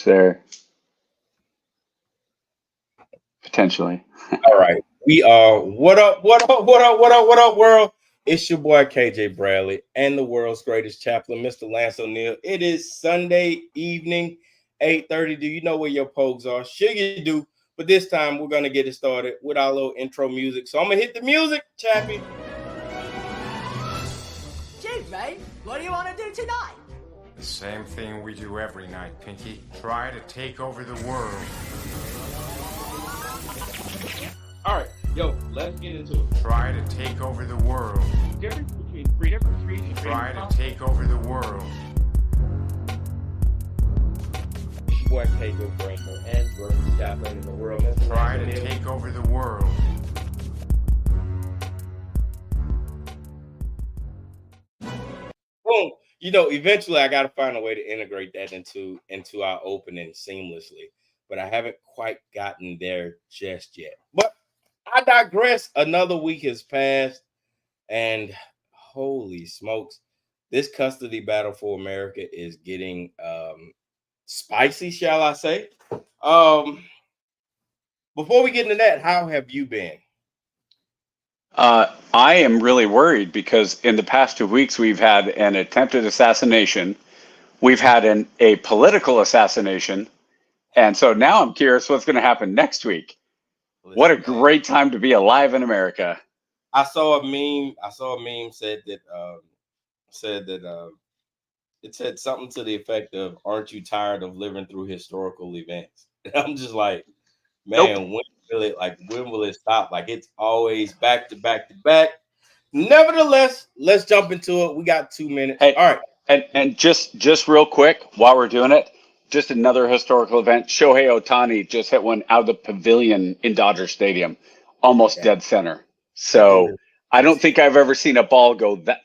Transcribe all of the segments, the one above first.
there. Potentially. All right. We are what up, world? It's your boy KJ Bradley and the world's greatest chaplain, Mr. Lance O'Neill. It is Sunday evening, 8:30. Do you know where your POGs are? Sure you do. But this time we're gonna get it started with our little intro music. So I'm gonna hit the music, Chappie. Geez, mate, what do you want to do tonight? The same thing we do every night, Pinky. Try to take over the world. All right, yo, let's get into it. Try to take over the world. Difference between freedom of speech and Try to take over the world. Boy, KJ Bradley and greatest chaplain in the world. Mr. Try Lance to O'Neill. take over the world. Boom. You know, eventually I got to find a way to integrate that into our opening seamlessly, but I haven't quite gotten there just yet. But I digress. Another week has passed, and holy smokes, this custody battle for America is getting spicy, shall I say? Before we get into that, how have you been? I am really worried because in the past 2 weeks, we've had an attempted assassination. We've had a political assassination. And so now I'm curious what's going to happen next week. What a great time to be alive in America. I saw a meme said that it said something to the effect of, "Aren't you tired of living through historical events?" And I'm just like, man, Nope. when will it stop? Like, it's always back to back to back. Nevertheless, let's jump into it. We got 2 minutes. Hey, all right. And just real quick, while we're doing it, just another historical event. Shohei Ohtani just hit one out of the pavilion in Dodger Stadium, almost dead center. So I don't think I've ever seen a ball go that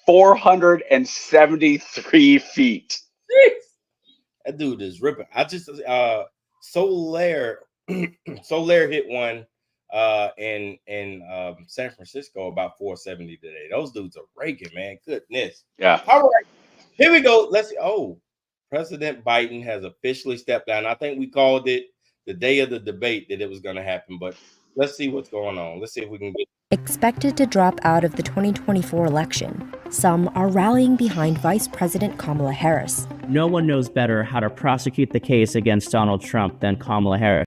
473 feet. That dude is ripping. I just Soler hit one in San Francisco about 470 today. Those dudes are raking, man. Goodness. Yeah. All right. Here we go. Let's see. Oh, President Biden has officially stepped down. I think we called it the day of the debate that it was going to happen, but let's see what's going on. Let's see if we can get. Expected to drop out of the 2024 election, some are rallying behind Vice President Kamala Harris. No one knows better how to prosecute the case against Donald Trump than Kamala Harris.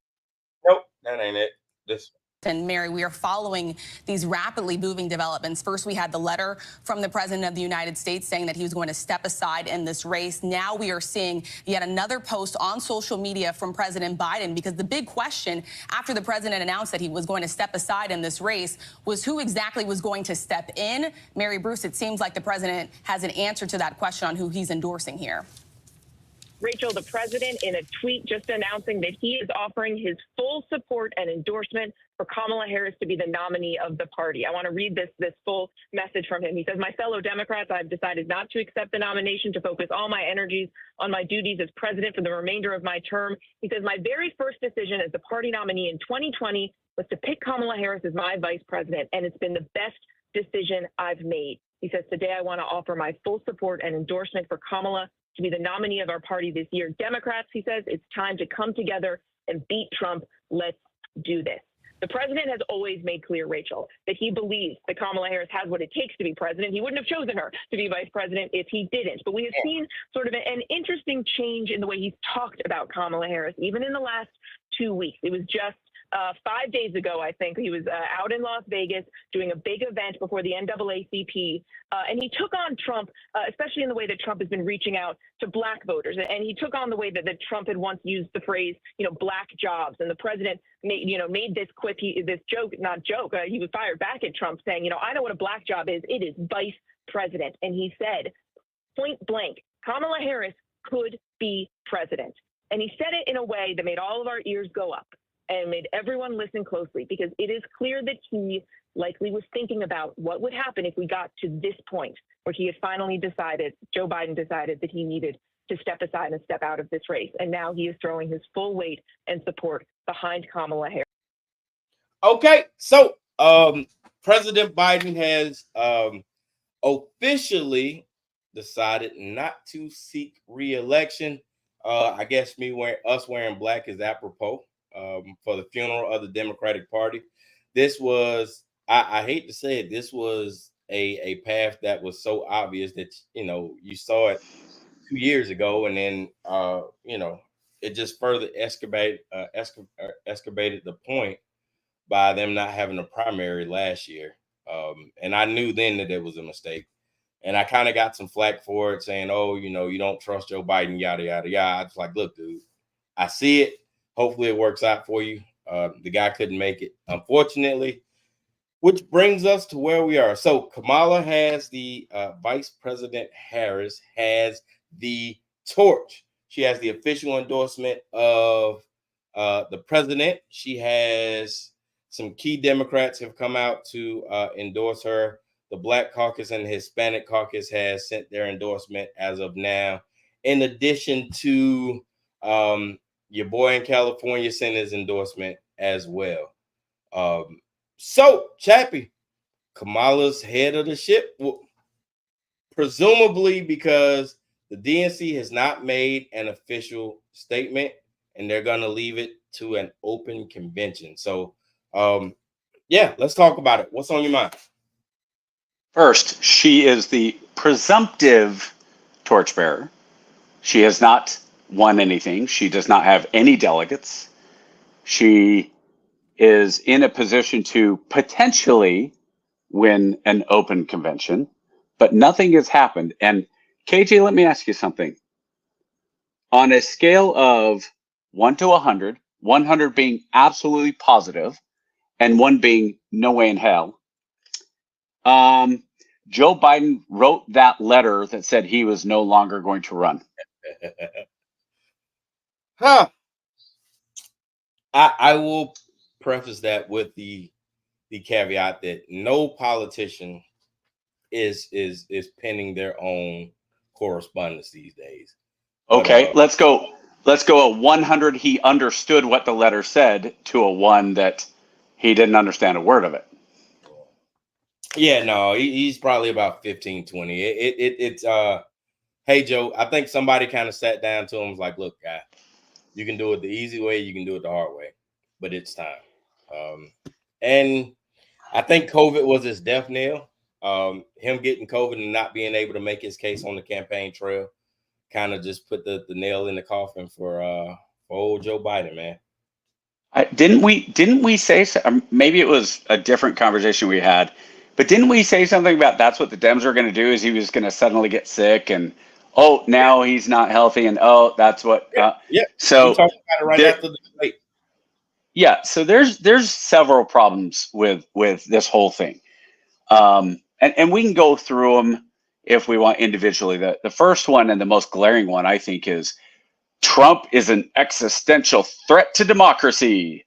Nope, that ain't it. This. And Mary, we are following these rapidly moving developments. First, we had the letter from the President of the United States saying that he was going to step aside in this race. Now we are seeing yet another post on social media from President Biden, because the big question after the president announced that he was going to step aside in this race was who exactly was going to step in. Mary Bruce, it seems like the president has an answer to that question on who he's endorsing here. Rachel, the president, in a tweet just announcing that he is offering his full support and endorsement for Kamala Harris to be the nominee of the party. I want to read this full message from him. He says, "My fellow Democrats, I've decided not to accept the nomination to focus all my energies on my duties as president for the remainder of my term." He says, "My very first decision as the party nominee in 2020 was to pick Kamala Harris as my vice president, and it's been the best decision I've made." He says, "Today I want to offer my full support and endorsement for Kamala to be the nominee of our party this year. Democrats," he says, "it's time to come together and beat Trump. Let's do this." The president has always made clear, Rachel, that he believes that Kamala Harris has what it takes to be president. He wouldn't have chosen her to be vice president if he didn't. But we have seen sort of an interesting change in the way he's talked about Kamala Harris, even in the last 2 weeks. It was just 5 days ago, I think, he was out in Las Vegas doing a big event before the NAACP, and he took on Trump, especially in the way that Trump has been reaching out to black voters. And he took on the way that Trump had once used the phrase, black jobs. And the president made this quip, this joke, not joke. He was fired back at Trump saying, "I know what a black job is. It is vice president." And he said, point blank, Kamala Harris could be president. And he said it in a way that made all of our ears go up and made everyone listen closely, because it is clear that he likely was thinking about what would happen if we got to this point where he had finally decided, Joe Biden decided, that he needed to step aside and step out of this race. And now he is throwing his full weight and support behind Kamala Harris. Okay, so President Biden has officially decided not to seek re-election. I guess us wearing black is apropos for the funeral of the Democratic Party. This was, I hate to say it, this was a path that was so obvious that, you saw it 2 years ago, and then, it just further excavated the point by them not having a primary last year. And I knew then that it was a mistake. And I kind of got some flack for it, saying, oh, you don't trust Joe Biden, yada, yada, yada. I was like, look, dude, I see it. Hopefully it works out for you. The guy couldn't make it, unfortunately, which brings us to where we are. So Kamala has the Vice President Harris has the torch. She has the official endorsement of the president. She has some key Democrats have come out to endorse her. The Black Caucus and the Hispanic Caucus has sent their endorsement as of now. In addition to your boy in California sent his endorsement as well. So, Chappie, Kamala's head of the ship, presumably because the DNC has not made an official statement, and they're going to leave it to an open convention. So, yeah, let's talk about it. What's on your mind? First, she is the presumptive torchbearer. She has not won anything. She does not have any delegates. She is in a position to potentially win an open convention, but nothing has happened. And KJ, let me ask you something. On a scale of 1 to 100, 100 being absolutely positive and 1 being no way in hell, Joe Biden wrote that letter that said he was no longer going to run. I will preface that with the caveat that no politician is penning their own correspondence these days. Okay, but, let's go a 100 he understood what the letter said to a 1 that he didn't understand a word of it. Yeah, no, he's probably about 15, 20. It's hey Joe, I think somebody kind of sat down to him and was like, look, guy, you can do it the easy way, you can do it the hard way, but it's time. And I think COVID was his death knell. Him getting COVID and not being able to make his case on the campaign trail kind of just put the nail in the coffin for old Joe Biden, man. Didn't we say so? Maybe it was a different conversation we had, but didn't we say something about that's what the Dems were going to do? Is he was going to suddenly get sick and now he's not healthy and that's what. Yeah. So we talked about it right after the debate. Yeah. So there's several problems with this whole thing, and we can go through them if we want individually. The first one and the most glaring one, I think, is Trump is an existential threat to democracy,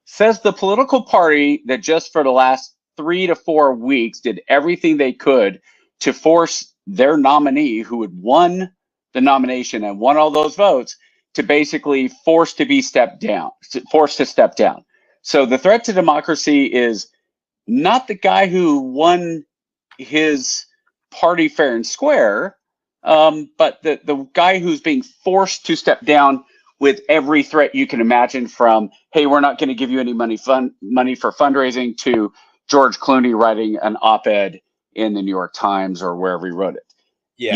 says the political party that just for the last 3 to 4 weeks did everything they could to force their nominee, who had won the nomination and won all those votes, to basically forced to step down. So the threat to democracy is not the guy who won his party fair and square, but the guy who's being forced to step down with every threat you can imagine, from, hey, we're not going to give you any money for fundraising, to George Clooney writing an op-ed in the New York Times or wherever he wrote it. Yeah,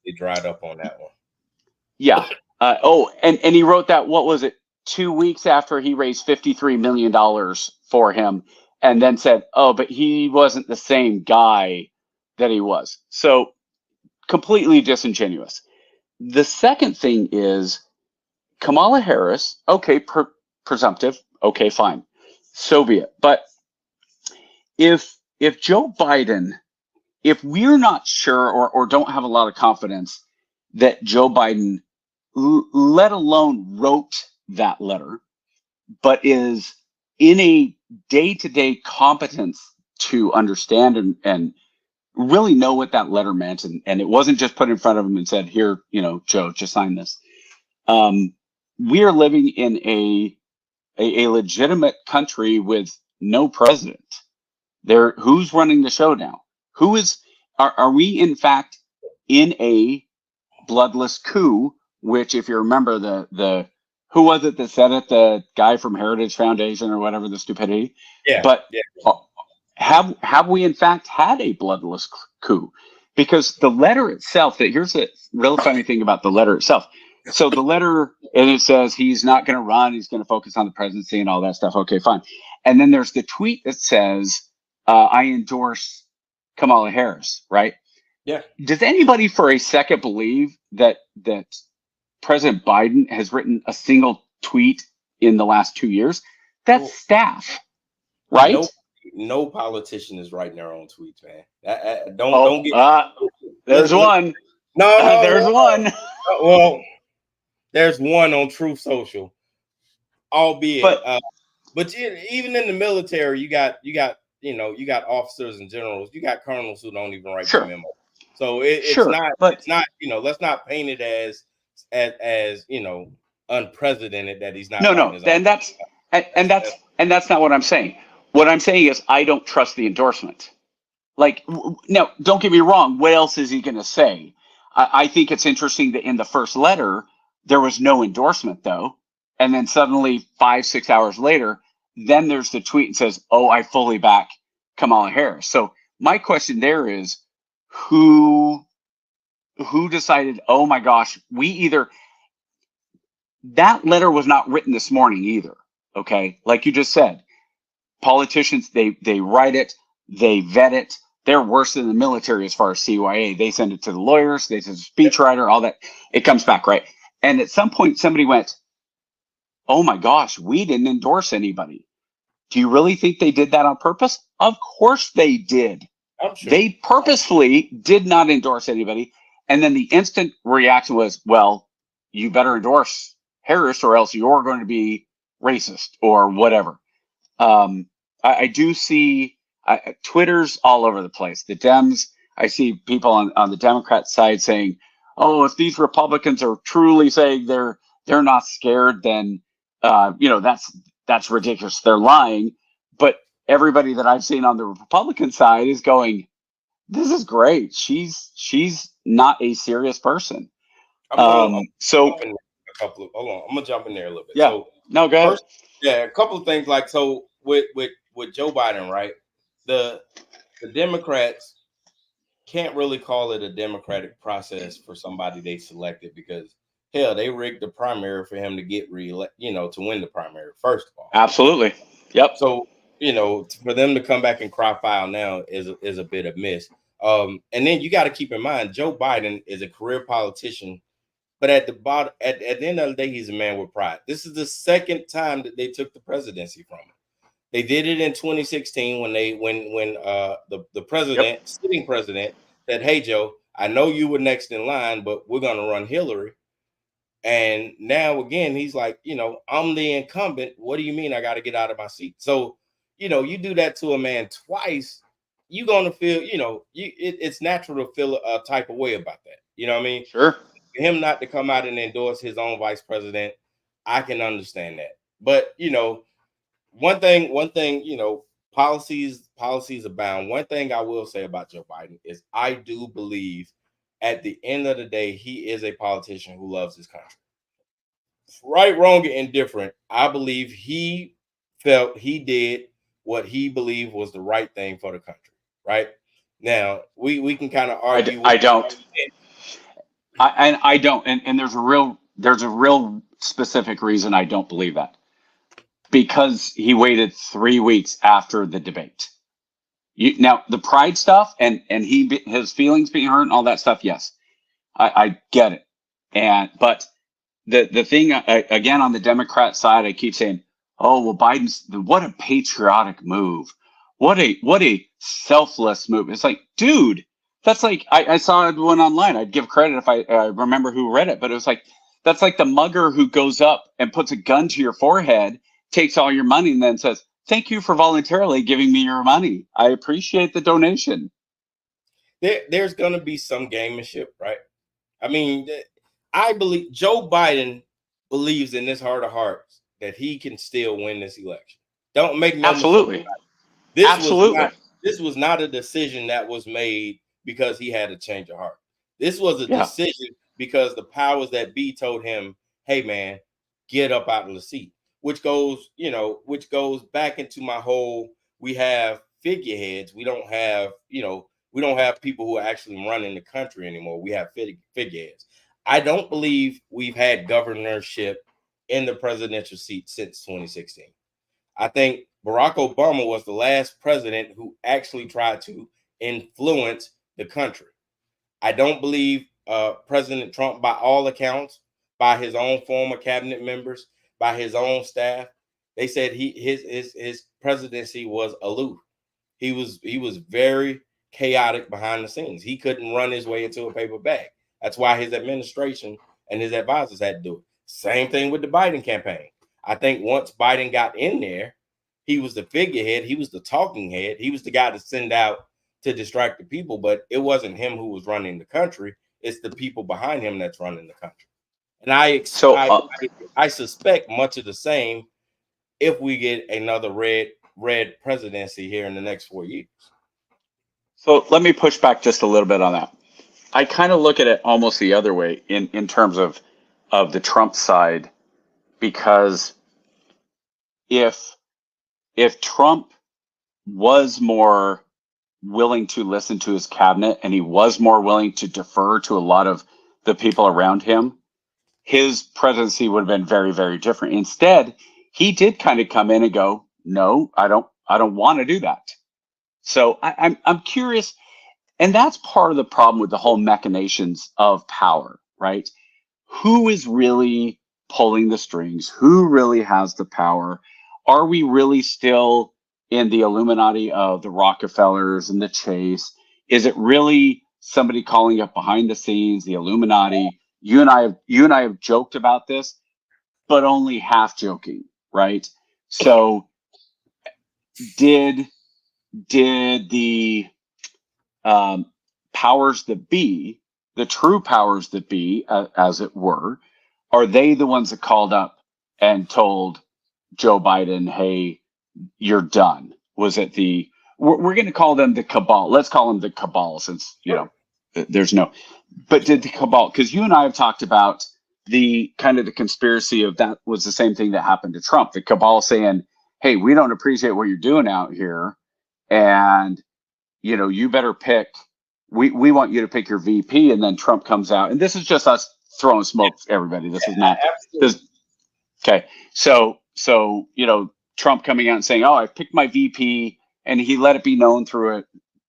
they dried up on that one. Yeah. And he wrote that, what was it, 2 weeks after he raised $53 million for him, and then said, but he wasn't the same guy that he was. So completely disingenuous. The second thing is Kamala Harris, okay, presumptive, okay, fine, so be it. But if Joe Biden, if we're not sure or don't have a lot of confidence that Joe Biden, let alone wrote that letter, but is in a day-to-day competence to understand and really know what that letter meant, and it wasn't just put in front of him and said, here, Joe, just sign this. We are living in a legitimate country with no president. Who's running the show now? Are we in fact in a bloodless coup which if you remember the who was it that said it? The guy from Heritage Foundation or whatever, the stupidity. Yeah. But yeah. have we in fact had a bloodless coup? Because the letter itself, here's the real funny thing about the letter itself. So the letter, and it says he's not going to run, he's going to focus on the presidency and all that stuff. Okay, fine. And then there's the tweet that says, I endorse Kamala Harris, right? Yeah. Does anybody for a second believe that President Biden has written a single tweet in the last 2 years? That's staff, right? No politician is writing their own tweets, man. Don't get. There's one. No, there's one. Well, there's one on Truth Social, albeit. But even in the military, you got officers and generals. You got colonels who don't even write the memo. So it's not. Let's not paint it as unprecedented that he's not. No. And that's not what I'm saying. What I'm saying is I don't trust the endorsement. Like, now, don't get me wrong. What else is he going to say? I think it's interesting that in the first letter, there was no endorsement, though. And then suddenly 5-6 hours later, then there's the tweet and says, oh, I fully back Kamala Harris. So my question there is who decided, oh, my gosh, that letter was not written this morning either. OK, like you just said. Politicians, they write it, they vet it. They're worse than the military as far as CYA. They send it to the lawyers, they send a speechwriter, all that. It comes back, right? And at some point, somebody went, oh my gosh, we didn't endorse anybody. Do you really think they did that on purpose? Of course they did. I'm sure. They purposefully did not endorse anybody. And then the instant reaction was, well, you better endorse Harris or else you're going to be racist or whatever. I do see Twitter's all over the place. The Dems, I see people on the Democrat side saying, oh, if these Republicans are truly saying they're not scared, then that's ridiculous. They're lying. But everybody that I've seen on the Republican side is going, this is great. She's not a serious person. I'm gonna jump in there a little bit. Yeah. So, no, go ahead. First, a couple of things like so with Joe Biden, right? The Democrats can't really call it a democratic process for somebody they selected because hell, they rigged the primary for him to get to win the primary, first of all. Absolutely. Yep. So, for them to come back and cry foul now is a bit of miss. And then you got to keep in mind, Joe Biden is a career politician, but at the end of the day, he's a man with pride. This is the second time that they took the presidency from him. They did it in 2016 when the president, sitting president, said, "Hey Joe, I know you were next in line, but we're going to run Hillary." And now again, he's like, I'm the incumbent. What do you mean I got to get out of my seat? So, you do that to a man twice, you're going to feel, it's natural to feel a type of way about that. You know what I mean? Sure. For him not to come out and endorse his own vice president, I can understand that. But, one thing, policies abound. One thing I will say about Joe Biden is I do believe at the end of the day, he is a politician who loves his country. Right, wrong, and indifferent, I believe he felt he did what he believed was the right thing for the country. Right now, we can kind of argue. I don't. I don't. And there's a real specific reason I don't believe that. Because he waited 3 weeks after the debate. Now the pride stuff and his feelings being hurt and all that stuff. Yes, I get it. But the thing again on the Democrat side, I keep saying, oh well, what a patriotic move, what a selfless move. It's like, dude, that's like I saw one online. I'd give credit if I remember who read it, but it was like that's like the mugger who goes up and puts a gun to your forehead, takes all your money, and then says, thank you for voluntarily giving me your money. I appreciate the donation. There's going to be some gamemanship, right? I mean, I believe Joe Biden believes in his heart of hearts that he can still win this election. Don't make no Absolutely. This was not a decision that was made because he had a change of heart. This was a decision because the powers that be told him, hey man, get up out of the seat, which goes back into my whole, we have figureheads. We don't have people who are actually running the country anymore. We have figureheads. I don't believe we've had governorship in the presidential seat since 2016. I think Barack Obama was the last president who actually tried to influence the country. I don't believe President Trump, by all accounts, by his own former cabinet members, by his own staff, they said his presidency was aloof. He was very chaotic behind the scenes. He couldn't run his way into a paper bag. That's why his administration and his advisors had to do it. Same thing with the Biden campaign. I think once Biden got in there, he was the figurehead. He was the talking head. He was the guy to send out to distract the people, but it wasn't him who was running the country. It's the people behind him that's running the country. And I suspect much of the same if we get another red presidency here in the next 4 years. So let me push back just a little bit on that. I kind of look at it almost the other way in terms of the Trump side, because if Trump was more willing to listen to his cabinet and he was more willing to defer to a lot of the people around him, his presidency would have been very, very different. Instead, he did kind of come in and go, no, I don't want to do that. So I'm curious, and that's part of the problem with the whole machinations of power, right? Who is really pulling the strings? Who really has the power? Are we really still in the Illuminati of the Rockefellers and the Chase? Is it really somebody calling up behind the scenes, the Illuminati? You and I have joked about this, but only half joking, right? So did the powers that be, the true powers that be, as it were, are they the ones that called up and told Joe Biden, hey, you're done? Was it we're going to call them the cabal. Let's call them the cabal, since, there's no, but did the cabal, because you and I have talked about the kind of the conspiracy of that was the same thing that happened to Trump. The cabal saying, hey, we don't appreciate what you're doing out here. And, you better pick, we want you to pick your VP. And then Trump comes out, and this is just us throwing smoke to everybody. This is not this. Okay. So, Trump coming out and saying, oh, I picked my VP, and he let it be known through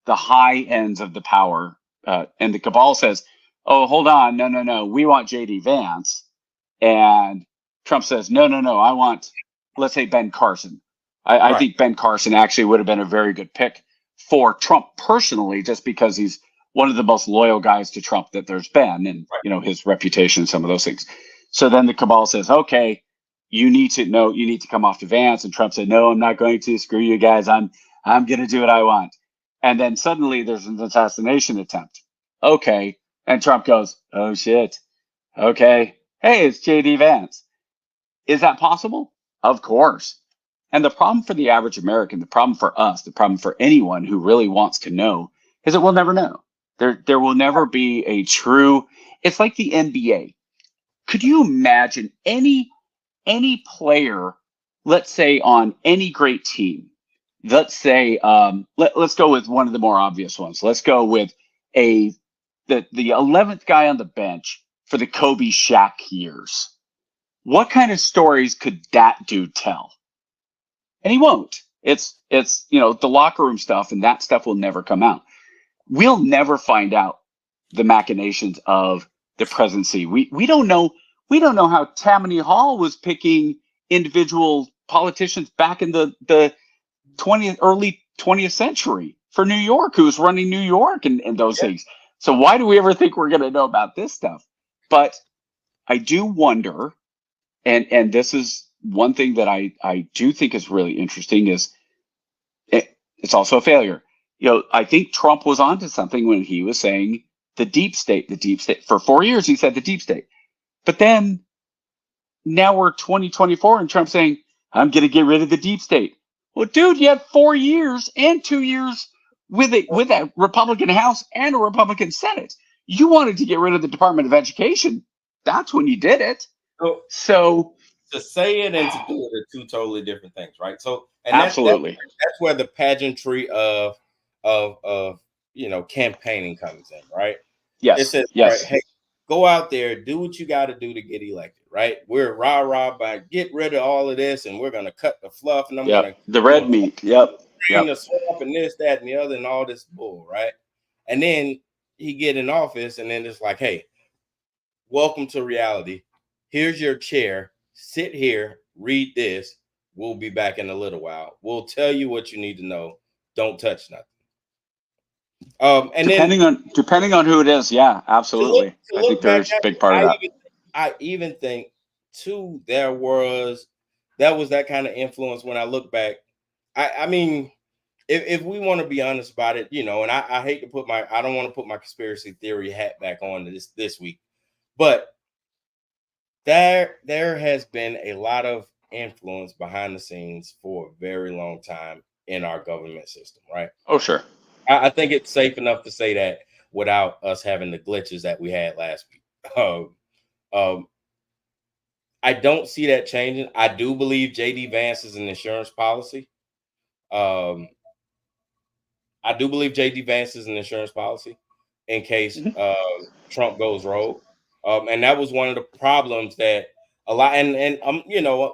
the high ends of the power. And the cabal says, oh, hold on. No. We want JD Vance. And Trump says, no. I want, let's say, Ben Carson. I think Ben Carson actually would have been a very good pick for Trump personally, just because he's one of the most loyal guys to Trump that there's been, and, his reputation and some of those things. So then the cabal says, okay, you need to come off to Vance. And Trump said, no, I'm not going to. Screw you guys. I'm going to do what I want. And then suddenly there's an assassination attempt. Okay. And Trump goes, oh shit. Okay. Hey, it's JD Vance. Is that possible? Of course. And the problem for the average American, the problem for us, the problem for anyone who really wants to know is that we'll never know. There will never be a true, it's like the NBA. Could you imagine any player, let's say on any great team, let's say, let's go with one of the more obvious ones. Let's go with the 11th guy on the bench for the Kobe Shaq years. What kind of stories could that dude tell? And he won't. It's the locker room stuff, and that stuff will never come out. We'll never find out the machinations of the presidency. We don't know how Tammany Hall was picking individual politicians back in the early 20th century for New York, who was running New York and those things. So why do we ever think we're going to know about this stuff? But I do wonder, and this is one thing that I do think is really interesting, is it's also a failure. I think Trump was onto something when he was saying the deep state. For 4 years, he said the deep state. But then now we're 2024 and Trump's saying, I'm going to get rid of the deep state. Well, dude, you had 4 years and 2 years with a Republican House and a Republican Senate. you wanted to get rid of the Department of Education. That's when you did it. So to say it and to do it are two totally different things, right? So, and absolutely, that's where the pageantry of campaigning comes in, right? Yes. It says, yes. all right, hey, go out there, do what you got to do to get elected, right? We're rah by get rid of all of this, and we're gonna cut the fluff, and I'm gonna the red meat. Yep. the swamp and this, that, and the other, and all this bull, right? And then he get in office, and then it's like, hey, welcome to reality. Here's your chair. Sit here, read this. We'll be back in a little while. We'll tell you what you need to know. Don't touch nothing. And depending on who it is, yeah, absolutely. I think there's a big part of that. I even think too that was that kind of influence when I look back. I mean, if we want to be honest about it, and I hate to I don't want to put my conspiracy theory hat back on this week, but there has been a lot of influence behind the scenes for a very long time in our government system, right? Oh, sure. I think it's safe enough to say that without us having the glitches that we had last week. I don't see that changing. I do believe JD Vance is an insurance policy. I do believe JD Vance is an insurance policy in case Trump goes rogue. And that was one of the problems that a lot, and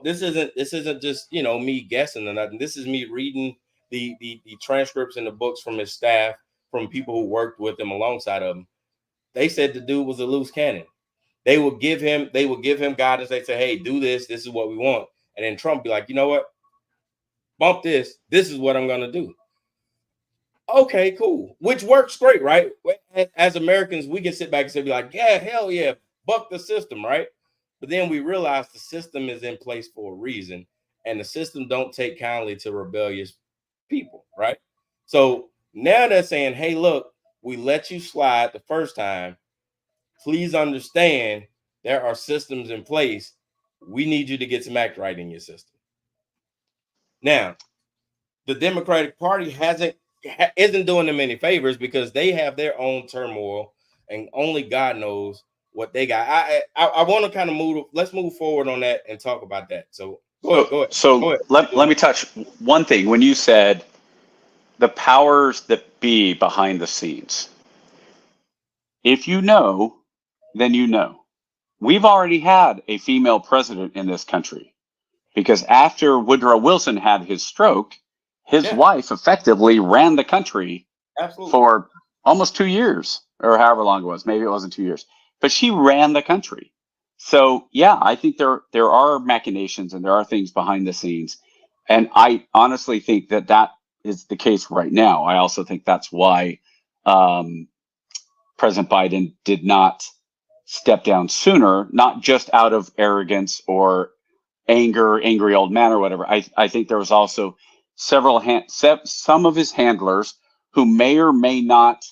this isn't just me guessing or nothing. This is me reading the transcripts and the books from his staff, from people who worked with him alongside of him. They said the dude was a loose cannon. They would give him guidance. They say, hey, do this. This is what we want. And then Trump be like, you know what? Bump this. This is what I'm going to do. Okay, cool. Which works great, right? As Americans, we can sit back and say, like, yeah, hell yeah, buck the system, right? But then we realize the system is in place for a reason, and the system don't take kindly to rebellious people, right? So now they're saying, hey, look, we let you slide the first time. Please understand there are systems in place. We need you to get some act right in your system. Now, the Democratic Party isn't doing them any favors because they have their own turmoil, and only God knows what they got. I want to kind of let's move forward on that and talk about that. So go ahead. So let me touch one thing. When you said the powers that be behind the scenes, if you know, then you know. We've already had a female president in this country because after Woodrow Wilson had his stroke, his wife effectively ran the country for almost 2 years, or however long it was. Maybe it wasn't 2 years, but she ran the country. So yeah, I think there are machinations and there are things behind the scenes, and I honestly think that is the case right now. I also think that's why President Biden did not step down sooner, not just out of arrogance or angry old man or whatever. I think there was also some of his handlers who may or may not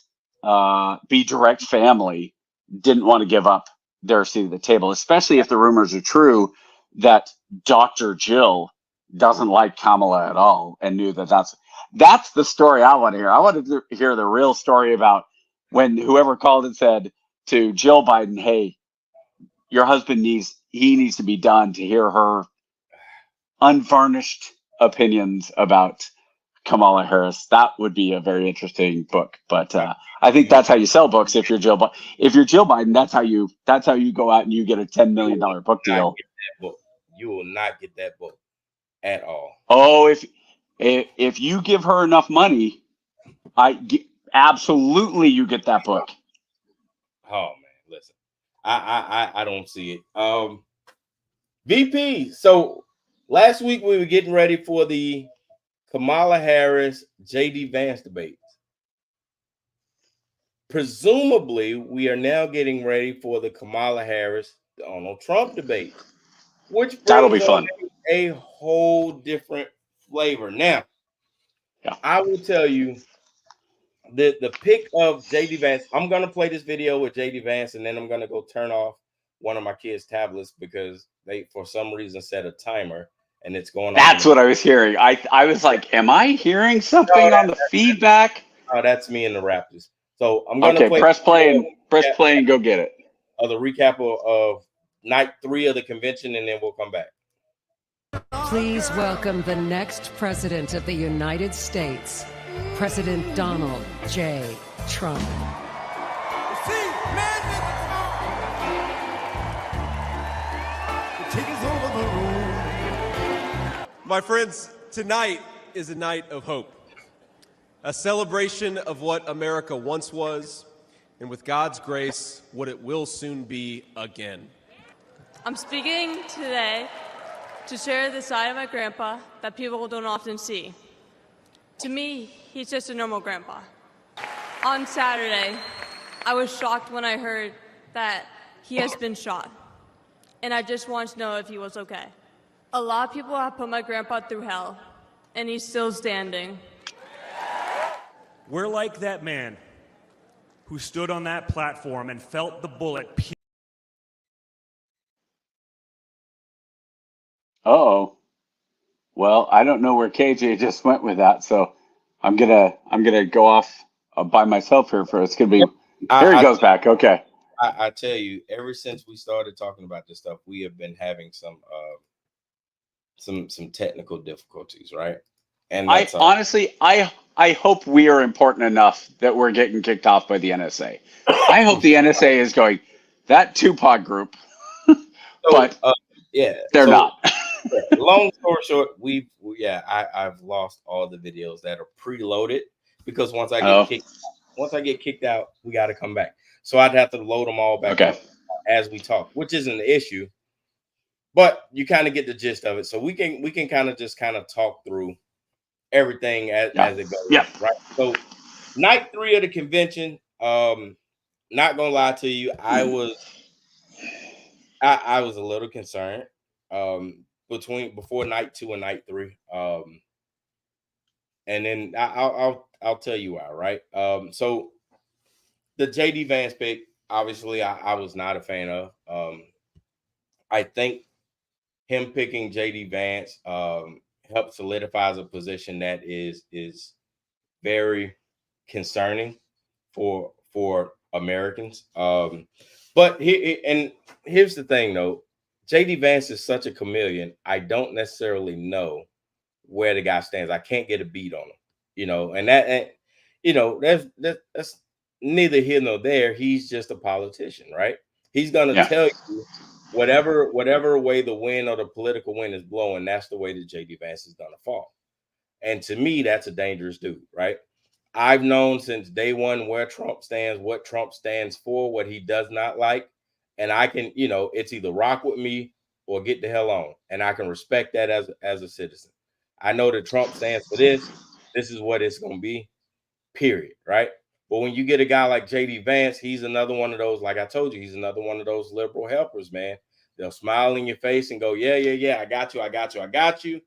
be direct family didn't want to give up their seat at the table, especially if the rumors are true that Dr. Jill doesn't like Kamala at all and knew that's the story I want to hear. I want to hear the real story about when whoever called and said to Jill Biden, hey, your husband needs to be done, to hear her unvarnished opinions about Kamala Harris. That would be a very interesting book. But I think that's how you sell books. If you're Jill Biden, that's how you go out and you get a $10 million book deal. You will not get that book at all. Oh, if you give her enough money, absolutely you get that book. Oh man, listen, I don't see it. VP. So last week we were getting ready for the Kamala Harris JD Vance debates. Presumably, we are now getting ready for the Kamala Harris Donald Trump debate, which that'll be fun. A whole different flavor. Now, I will tell you the pick of JD Vance. I'm gonna play this video with JD Vance, and then I'm gonna go turn off one of my kids' tablets because they, for some reason, set a timer. And it's going on. That's what I was hearing. I was like, am I hearing something on the feedback? Oh, that's me and the Raptors. So I'm gonna Okay, press play and go get it. The recap of night 3 of the convention, and then we'll come back. Please welcome the next president of the United States, President Donald J. Trump. My friends, tonight is a night of hope, a celebration of what America once was, and with God's grace, what it will soon be again. I'm speaking today to share the side of my grandpa that people don't often see. To me, he's just a normal grandpa. On Saturday, I was shocked when I heard that he has been shot, and I just wanted to know if he was okay. A lot of people have put my grandpa through hell, and he's still standing. We're like that man who stood on that platform and felt the bullet. Oh, well, I don't know where KJ just went with that, so I'm gonna go off by myself here for it's gonna be. Here he goes back. Okay. I tell you, ever since we started talking about this stuff, we have been having some technical difficulties, right? And I honestly, I hope we are important enough that we're getting kicked off by the NSA. I hope the NSA is going that Tupac group, but yeah, they're not. Long story short, I've lost all the videos that are preloaded because once I get kicked out, we got to come back. So I'd have to load them all back up as we talk, which isn't an issue. But you kind of get the gist of it. So we can kind of just talk through everything as it goes. Yeah. Right. So night 3 of the convention, not gonna lie to you, I was a little concerned before night 2 and night 3. And then I'll tell you why, right? So the JD Vance pick, obviously I was not a fan of. I think him picking JD Vance helped solidifies a position that is very concerning for Americans. But here's the thing though, JD Vance is such a chameleon. I don't necessarily know where the guy stands. I can't get a beat on him, and that's neither here nor there. He's just a politician, right? He's gonna tell you whatever way the wind or the political wind is blowing, that's the way that JD Vance is gonna fall. And to me, that's a dangerous dude, right? I've known since day one where Trump stands, what Trump stands for, what he does not like. And I can, it's either rock with me or get the hell on. And I can respect that as a citizen. I know that Trump stands for this. This is what it's going to be, period, right? But when you get a guy like JD Vance, he's another one of those, like I told you, he's another one of those liberal helpers, man. They'll smile in your face and go, yeah, I got you.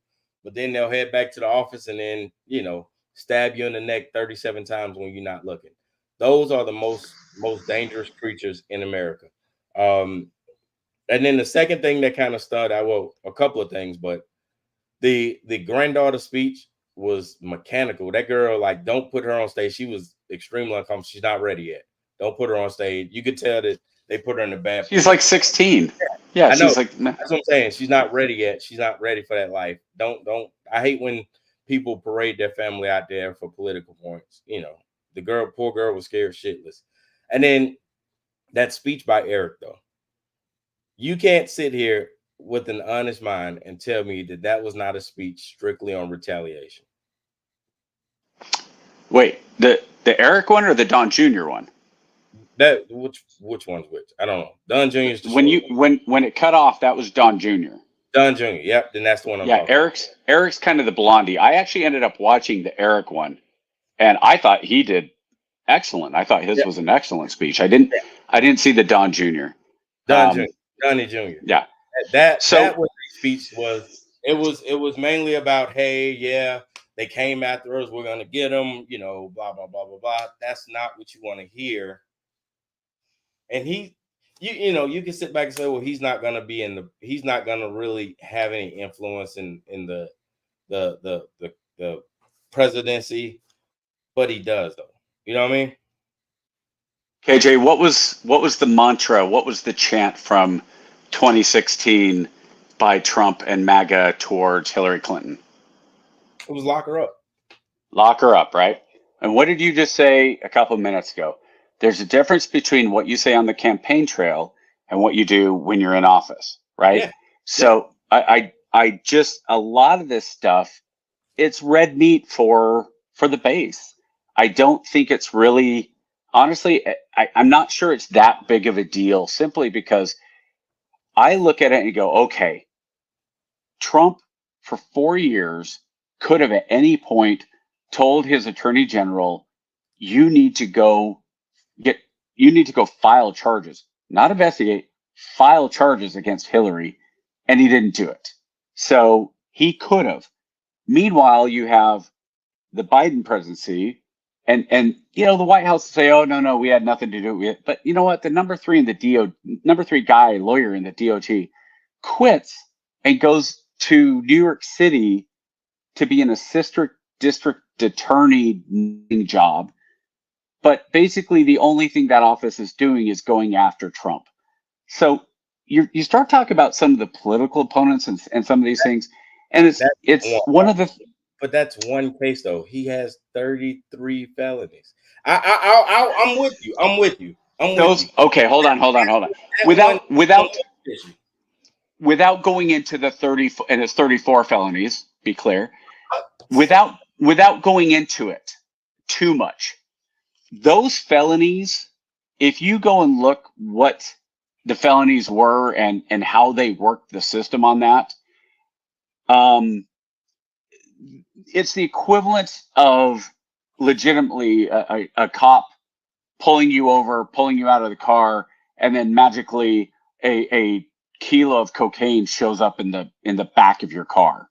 But then they'll head back to the office and then, stab you in the neck 37 times when you're not looking. Those are the most dangerous creatures in America. And then the second thing that kind of stood out, well, a couple of things, but the granddaughter speech was mechanical. That girl, don't put her on stage. She was extremely uncomfortable. She's not ready yet. Don't put her on stage. You could tell that they put her in the bad She's like 16. Yeah, I know. She's like, that's what I'm saying. She's not ready yet. She's not ready for that life. Don't. I hate when people parade their family out there for political points. The poor girl was scared shitless. And then that speech by Eric, though. You can't sit here with an honest mind and tell me that was not a speech strictly on retaliation. Wait, the Eric one or the Don Jr. one? That which one's which? I don't know. Don Jr. is when it cut off. That was Don Jr. Don Jr. Yep. Then that's the one I'm talking about. Eric's kind of the blondie. I actually ended up watching the Eric one, and I thought he did excellent. I thought his was an excellent speech. I didn't see the Don Jr. Donnie Jr. Yeah. That was the speech was. It was mainly about, hey, yeah, they came after us. We're gonna get them. Blah blah blah blah blah. That's not what you want to hear. And you can sit back and say, well, he's not going to really have any influence in the presidency, but he does though. You know what I mean? KJ, what was the mantra? What was the chant from 2016 by Trump and MAGA towards Hillary Clinton? It was lock her up. Lock her up, right? And what did you just say a couple of minutes ago? There's a difference between what you say on the campaign trail and what you do when you're in office, right? Yeah. So I just, a lot of this stuff, it's red meat for the base. I don't think it's really, honestly, I'm not sure it's that big of a deal, simply because I look at it and go, okay, Trump for 4 years could have at any point told his attorney general, you need to go file charges, not investigate, file charges against Hillary, and he didn't do it. So he could have. Meanwhile, you have the Biden presidency, and the White House say, oh no, we had nothing to do with it. But you know what? The number three guy, lawyer in the DOJ, quits and goes to New York City to be in a district attorney job. But basically, the only thing that office is doing is going after Trump. So you start talking about some of the political opponents and some of these things, and it's one of the. But that's one case, though. He has 33 felonies. I'm with you. I'm with you. Okay, hold on. Without going into the 30 and it's 34 felonies, be clear. Without going into it too much, those felonies, if you go and look what the felonies were and how they worked the system on that, it's the equivalent of legitimately a cop pulling you over, pulling you out of the car, and then magically a kilo of cocaine shows up in the back of your car.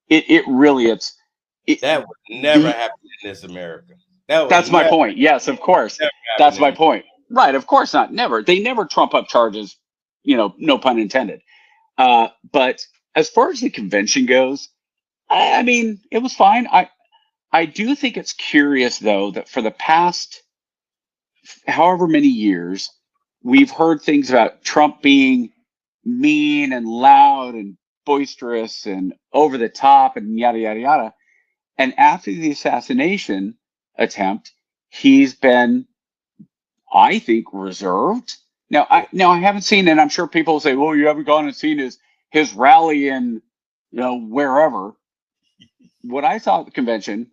That would never happen in this America. That's my point. Yes, of course. That's my point. Right. Of course not. Never. They never trump up charges, no pun intended. But as far as the convention goes, I mean, it was fine. I do think it's curious, though, that for the past however many years, we've heard things about Trump being mean and loud and boisterous and over the top and yada, yada, yada. And after the assassination attempt, he's been, I think, reserved. Now I haven't seen, and I'm sure people will say, well, you haven't gone and seen his rally in, wherever. What I saw at the convention,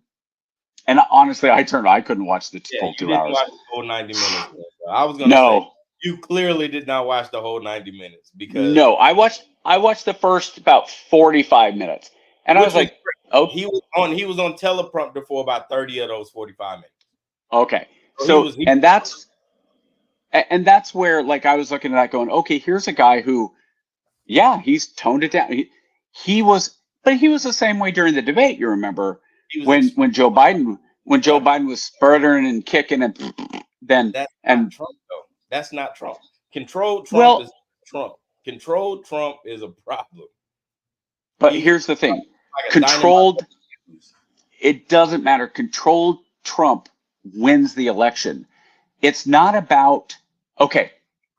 and honestly, I couldn't watch the full 2 hours. Watch the whole 90 minutes. I was going to say, you clearly did not watch the whole 90 minutes because no, I watched the first about 45 minutes, and I was like, oh, he was on teleprompter for about 30 of those 45 minutes. Okay, so that's where, like, I was looking at that going, okay, here's a guy who, yeah, he's toned it down. He was the same way during the debate. You remember when Joe Biden was spurting and kicking and then that's not Trump, though. That's not Trump. Controlled Trump is Trump. Controlled Trump is a problem. But here's the thing: controlled. It doesn't matter. Controlled Trump wins the election. It's not about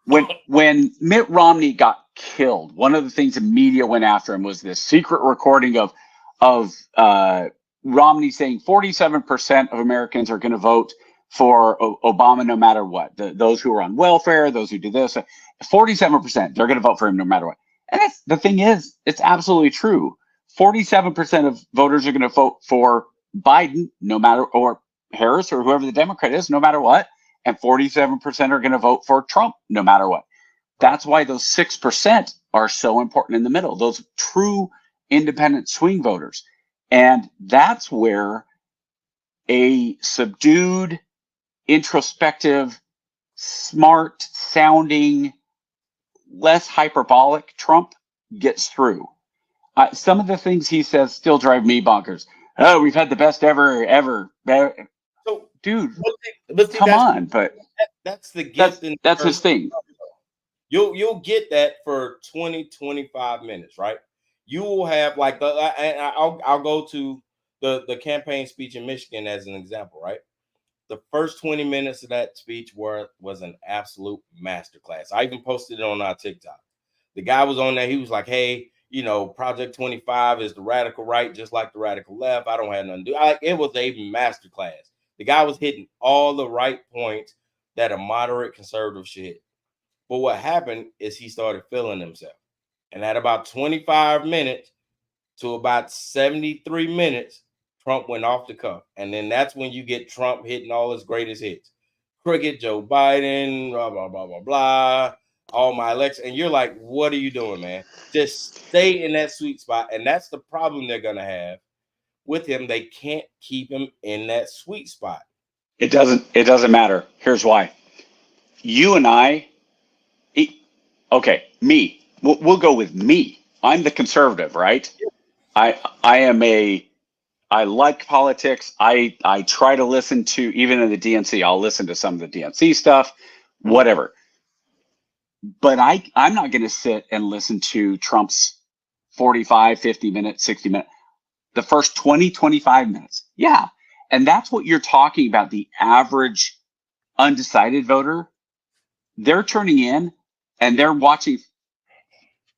when Mitt Romney got killed, one of the things the media went after him was this secret recording of Romney saying 47% of Americans are going to vote for Obama no matter what. Those who are on welfare, those who do this, 47%, they're going to vote for him no matter what. And the thing is, it's absolutely true. 47% of voters are going to vote for Biden no matter, or Harris or whoever the Democrat is, no matter what. And 47% are going to vote for Trump no matter what. That's why those 6% are so important in the middle, those true independent swing voters. And that's where a subdued, introspective, smart sounding, less hyperbolic Trump gets through. Some of the things he says still drive me bonkers. Oh, we've had the best ever. So, dude, but come on. But that's the gift. That's his thing. You'll get that for 20-25 minutes, right? You will have like I'll go to the campaign speech in Michigan as an example, right? The first 20 minutes of that speech was an absolute masterclass. I even posted it on our TikTok. The guy was on there. He was like, hey, you know, Project 25 is the radical right, just like the radical left. I don't have nothing to do. It was a masterclass. The guy was hitting all the right points that a moderate conservative should hit. But what happened is he started feeling himself. And at about 25 minutes to about 73 minutes, Trump went off the cuff. And then that's when you get Trump hitting all his greatest hits. Cricket, Joe Biden, blah, blah, blah, blah, blah, all my elections. And you're like, what are you doing, man? Just stay in that sweet spot. And that's the problem they're going to have with him. They can't keep him in that sweet spot. It doesn't matter. Here's why. You and I, me, we'll go with me. I'm the conservative, right? I like politics. I try to listen to, even in the DNC, I'll listen to some of the DNC stuff, whatever. But I'm not going to sit and listen to Trump's 45, 50 minutes, 60 minutes, the first 20, 25 minutes. Yeah. And that's what you're talking about. The average undecided voter, they're turning in and they're watching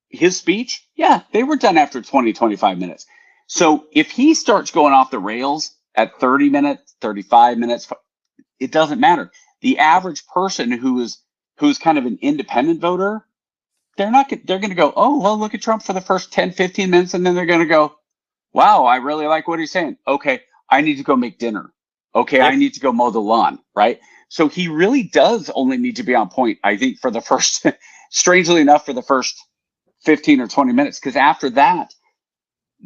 his speech. Yeah, they were done after 20, 25 minutes. So if he starts going off the rails at 30 minutes, 35 minutes, it doesn't matter. The average person who's kind of an independent voter, they're going to go, oh, well, look at Trump for the first 10, 15 minutes. And then they're going to go, wow, I really like what he's saying. Okay, I need to go make dinner. Okay, I need to go mow the lawn, right? So he really does only need to be on point, I think, for the first, strangely enough, for the first 15 or 20 minutes. Because after that,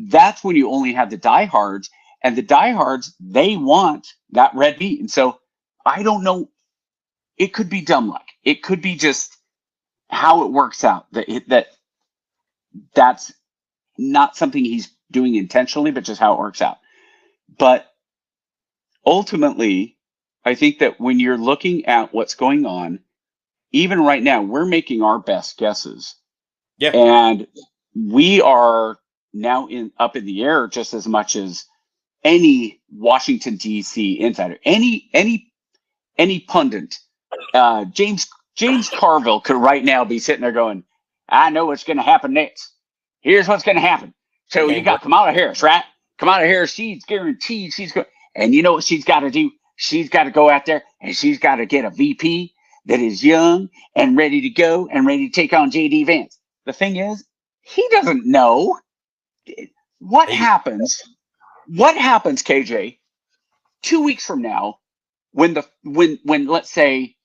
that's when you only have the diehards, and the diehards, they want that red meat. And so I don't know. It could be dumb luck. It could be just how it works out. That's not something he's doing intentionally, but just how it works out. But ultimately, I think that when you're looking at what's going on, even right now, we're making our best guesses. Yeah. And we are now up in the air just as much as any Washington, D.C. insider, any pundit. James Carville could right now be sitting there going, I know what's going to happen next. Here's what's going to happen. So you got Kamala Harris, right? Kamala Harris, she's guaranteed she's going. And you know what she's got to do? She's got to go out there and she's got to get a VP that is young and ready to go and ready to take on J.D. Vance. The thing is, he doesn't know what happens. What happens, KJ, 2 weeks from now when let's say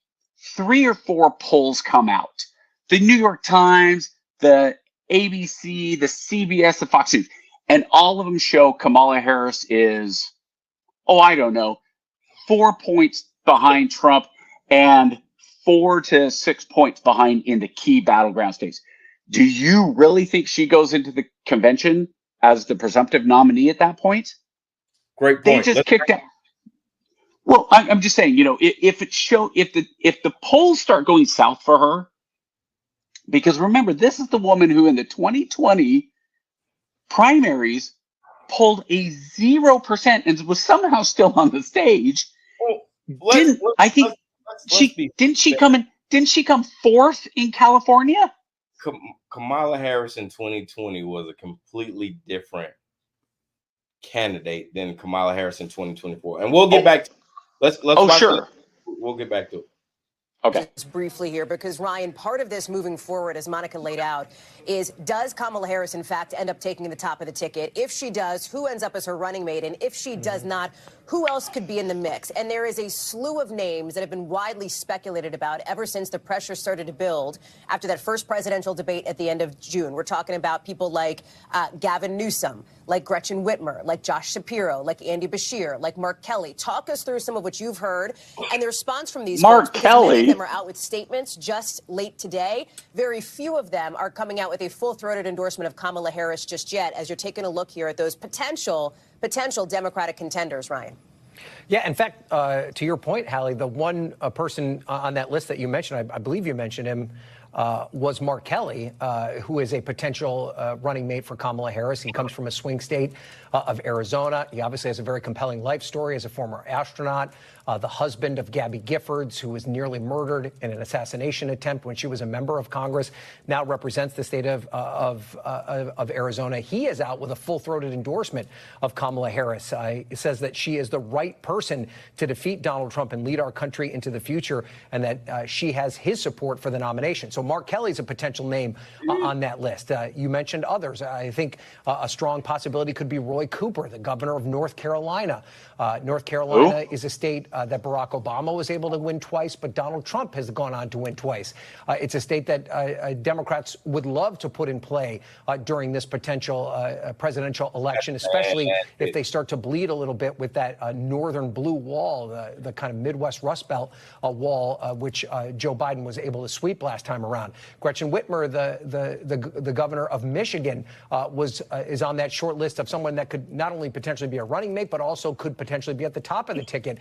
3 or 4 polls come out, the New York Times, the ABC, the CBS, the Fox News, and all of them show Kamala Harris is, I don't know, 4 points behind Trump and 4 to 6 points behind in the key battleground states. Do you really think she goes into the convention as the presumptive nominee at that point? Great point. They just kicked out. Well, I'm just saying, if the polls start going south for her, because remember, this is the woman who in the 2020 primaries pulled a 0% and was somehow still on the stage. Didn't she come fourth in California? Kamala Harris in 2020 was a completely different candidate than Kamala Harris in 2024, and we'll get back to we'll get back to it. Okay. Just briefly here, because Ryan, part of this moving forward, as Monica laid out, is does Kamala Harris, in fact, end up taking the top of the ticket? If she does, who ends up as her running mate? And if she does not, who else could be in the mix? And there is a slew of names that have been widely speculated about ever since the pressure started to build after that first presidential debate at the end of June. We're talking about people like Gavin Newsom, like Gretchen Whitmer, like Josh Shapiro, like Andy Beshear, like Mark Kelly. Talk us through some of what you've heard and the response from these Mark folks. Kelly. Many of them are out with statements just late today. Very few of them are coming out with a full-throated endorsement of Kamala Harris just yet, as you're taking a look here at those potential Democratic contenders, Ryan. Yeah, in fact, to your point, Hallie, the one person on that list that you mentioned, I believe you mentioned him, was Mark Kelly, who is a potential running mate for Kamala Harris. He comes from a swing state of Arizona. He obviously has a very compelling life story as a former astronaut, the husband of Gabby Giffords, who was nearly murdered in an assassination attempt when she was a member of Congress, now represents the state of Arizona. He is out with a full-throated endorsement of Kamala Harris. He says that she is the right person to defeat Donald Trump and lead our country into the future, and that she has his support for the nomination. So Mark Kelly's a potential name on that list. You mentioned others. I think a strong possibility could be Roy Cooper, the governor of North Carolina. North Carolina is a state that Barack Obama was able to win twice, but Donald Trump has gone on to win twice. It's a state that Democrats would love to put in play during this potential presidential election, especially if they start to bleed a little bit with that northern blue wall, the kind of Midwest Rust Belt wall, which Joe Biden was able to sweep last time around. Gretchen Whitmer, the governor of Michigan, is on that short list of someone that could not only potentially be a running mate, but also could potentially be at the top of the ticket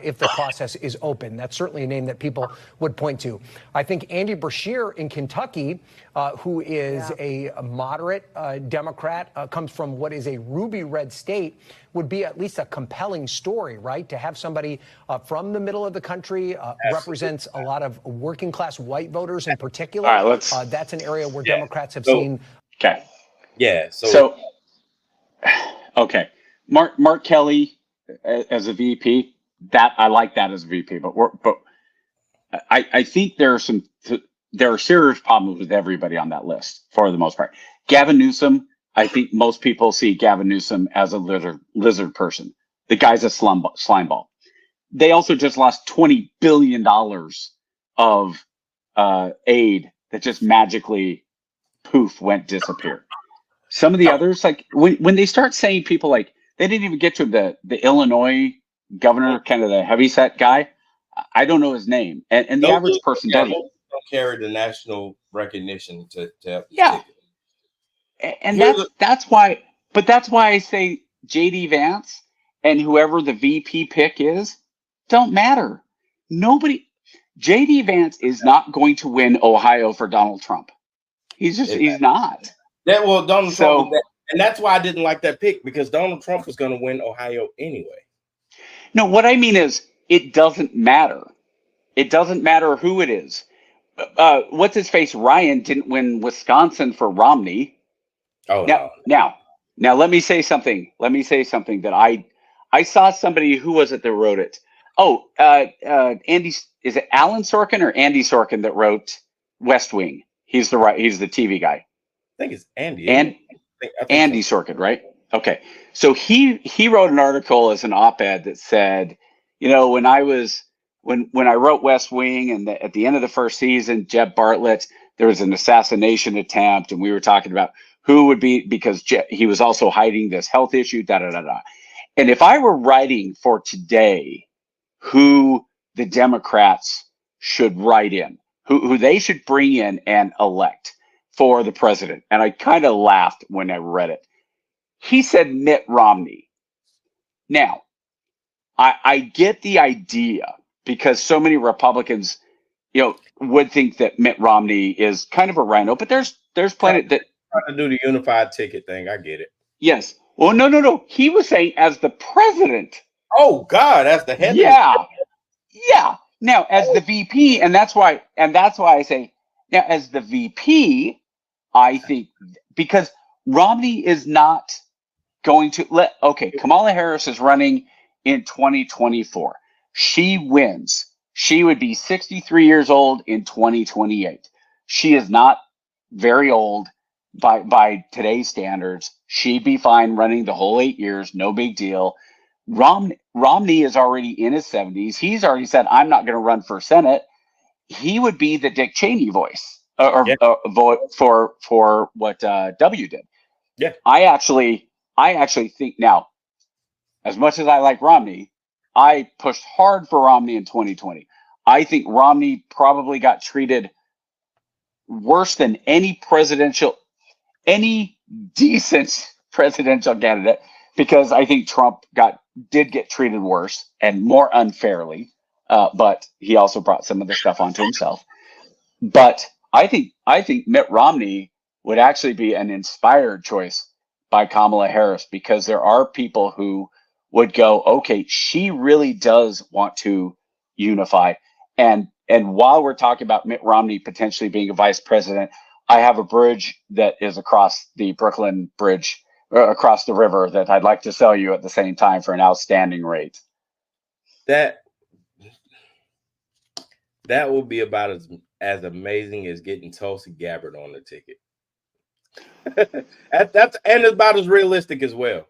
if the process is open. That's certainly a name that people would point to. I think Andy Beshear in Kentucky, who is a moderate Democrat, comes from what is a ruby red state, would be at least a compelling story, right? To have somebody from the middle of the country represents a lot of working class white voters in particular. All right, that's an area where Democrats have seen. Okay. Yeah. Okay. Mark Kelly as a VP, that I like that as a VP, but I think there are serious problems with everybody on that list for the most part. Gavin Newsom, I think most people see Gavin Newsom as a lizard person. The guy's a slime ball. They also just lost $20 billion of aid that just magically poof went disappear. Some of the others, like when they start saying people like, they didn't even get to the Illinois governor, kind of the heavyset guy. I don't know his name, and the average person doesn't. Don't carry the national recognition to help. Yeah, and that's why. But that's why I say JD Vance and whoever the VP pick is don't matter. Nobody. JD Vance is not going to win Ohio for Donald Trump. He's not. Donald Trump. And that's why I didn't like that pick, because Donald Trump was going to win Ohio anyway. No, what I mean is it doesn't matter. It doesn't matter who it is. What's his face? Ryan didn't win Wisconsin for Romney. Oh, now, let me say something. That I saw somebody, who was it that wrote it? Oh, Andy, is it Alan Sorkin or Andy Sorkin that wrote West Wing? He's the TV guy. I think it's Andy. Andy Sorkin, right? Okay. So he wrote an article as an op-ed that said, when I wrote West Wing, and at the end of the first season, Jeb Bartlett, there was an assassination attempt, and we were talking about who would be, because he was also hiding this health issue, And if I were writing for today, who the Democrats should write in, who they should bring in and elect for the president, and I kind of laughed when I read it. He said Mitt Romney. Now, I get the idea, because so many Republicans, would think that Mitt Romney is kind of a rhino, but there's plenty that to do the unified ticket thing. I get it. Yes. Well, no. He was saying as the president. Oh God, that's the head. Yeah. Now, as the VP, and that's why I say now as the VP. I think because Romney is not going to Kamala Harris is running in 2024. She wins. She would be 63 years old in 2028. She is not very old by today's standards. She'd be fine running the whole 8 years. No big deal. Romney is already in his 70s. He's already said, I'm not going to run for Senate. He would be the Dick Cheney voice. Vote for what W did. Yeah, I actually think now, as much as I like Romney, I pushed hard for Romney in 2020. I think Romney probably got treated worse than any decent presidential candidate, because I think Trump did get treated worse and more unfairly, but he also brought some of the stuff onto himself. But I think Mitt Romney would actually be an inspired choice by Kamala Harris, because there are people who would go, okay, she really does want to unify. And while we're talking about Mitt Romney potentially being a vice president, I have a bridge that is across the Brooklyn Bridge, across the river, that I'd like to sell you at the same time for an outstanding rate. That will be about as amazing as getting Tulsi Gabbard on the ticket. that's and about as realistic as well.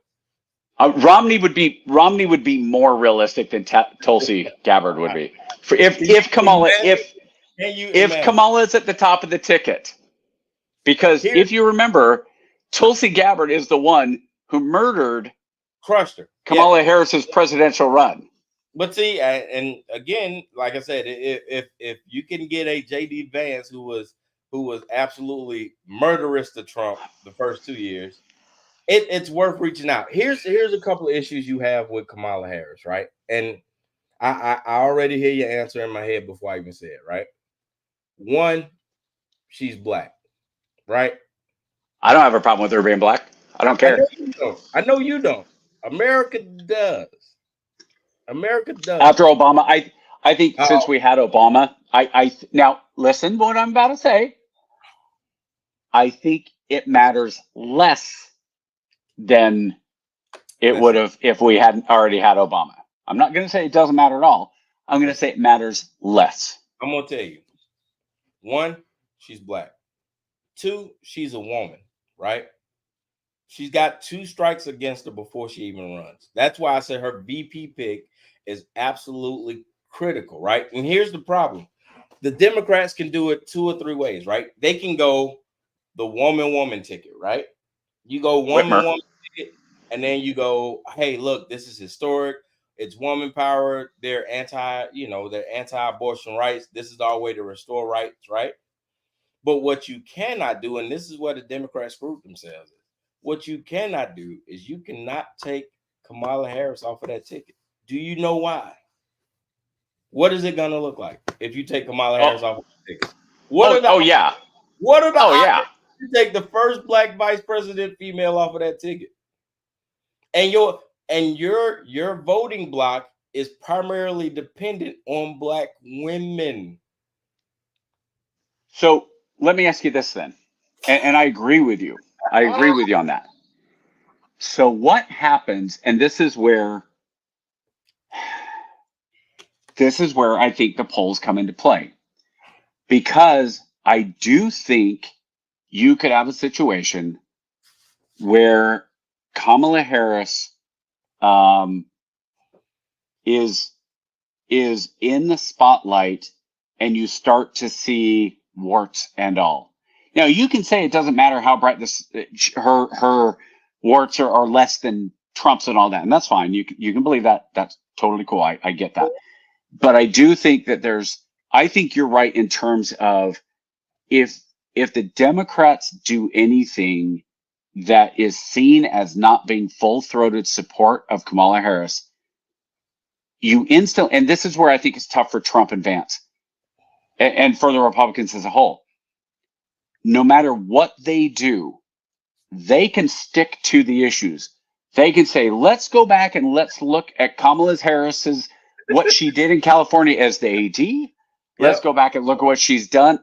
Romney would be more realistic than Tulsi Gabbard would be. If Kamala is at the top of the ticket, because if you remember, Tulsi Gabbard is the one who crushed her, Kamala Harris's presidential run. But see, and again, like I said, if you can get a J.D. Vance who was absolutely murderous to Trump the first 2 years, it's worth reaching out. Here's a couple of issues you have with Kamala Harris, right? And I already hear your answer in my head before I even say it, right? One, she's black, right? I don't have a problem with her being black. I don't care. I know you don't. America does. America does. After Obama, I think since we had Obama, now listen what I'm about to say. I think it matters less than it would have if we hadn't already had Obama. I'm not going to say it doesn't matter at all. I'm going to say it matters less. I'm going to tell you. One, she's black. Two, she's a woman, right? She's got 2 strikes against her before she even runs. That's why I said her VP pick is absolutely critical, right? And here's the problem. The Democrats can do it 2 or 3 ways, right? They can go the woman ticket, right? You go woman ticket, and then you go, hey, look, this is historic. It's woman power. They're anti-abortion rights. This is our way to restore rights, right? But what you cannot do, and this is where the Democrats screwed themselves, what you cannot do is you cannot take Kamala Harris off of that ticket. Do you know why? What is it going to look like if you take Kamala Harris off of the ticket? What are the odds you take the first black vice president female off of that ticket? And your voting block is primarily dependent on black women. So let me ask you this then, and I agree with you. I agree with you on that. So what happens, and this is where I think the polls come into play, because I do think you could have a situation where Kamala Harris is in the spotlight and you start to see warts and all. Now, you can say it doesn't matter how bright her warts are less than Trump's and all that, and that's fine. You can believe that. That's totally cool. I get that. But I do think that I think you're right in terms of if the Democrats do anything that is seen as not being full-throated support of Kamala Harris, and this is where I think it's tough for Trump and Vance and for the Republicans as a whole. No matter what they do, they can stick to the issues. They can say, let's go back and let's look at Kamala Harris's, what she did in California as the AD. Let's go back and look at what she's done.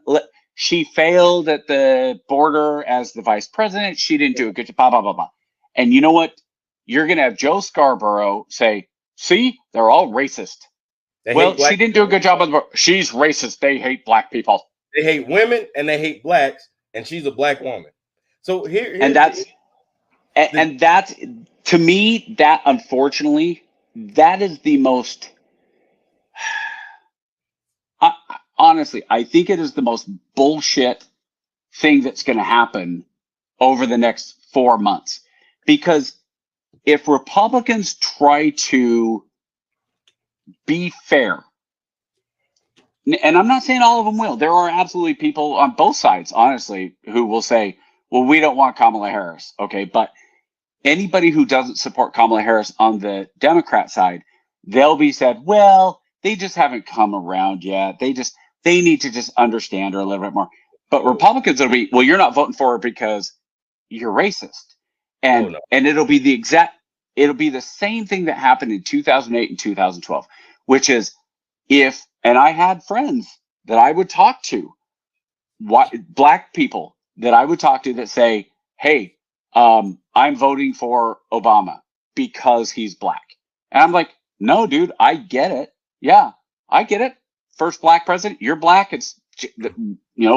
She failed at the border as the vice president. She didn't do a good job, blah, blah, blah, blah. And you know what? You're going to have Joe Scarborough say, see, they're all racist. She didn't do a good job. She's racist. They hate black people. They hate women and they hate blacks, and she's a black woman. So that's to me, that unfortunately, that is the most, honestly, I think it is the most bullshit thing that's going to happen over the next 4 months. Because if Republicans try to be fair, and I'm not saying all of them will, there are absolutely people on both sides, honestly, who will say, well, we don't want Kamala Harris. Okay, but anybody who doesn't support Kamala Harris on the Democrat side, they'll be said, well, they just haven't come around yet. They need to just understand her a little bit more. But Republicans will be, well, you're not voting for her because you're racist. And and it'll be the same thing that happened in 2008 and 2012, which is and I had friends that I would talk to, black people that I would talk to that say, hey, I'm voting for Obama because he's black. And I'm like, no, dude, I get it. Yeah, I get it. First black president, you're black. It's,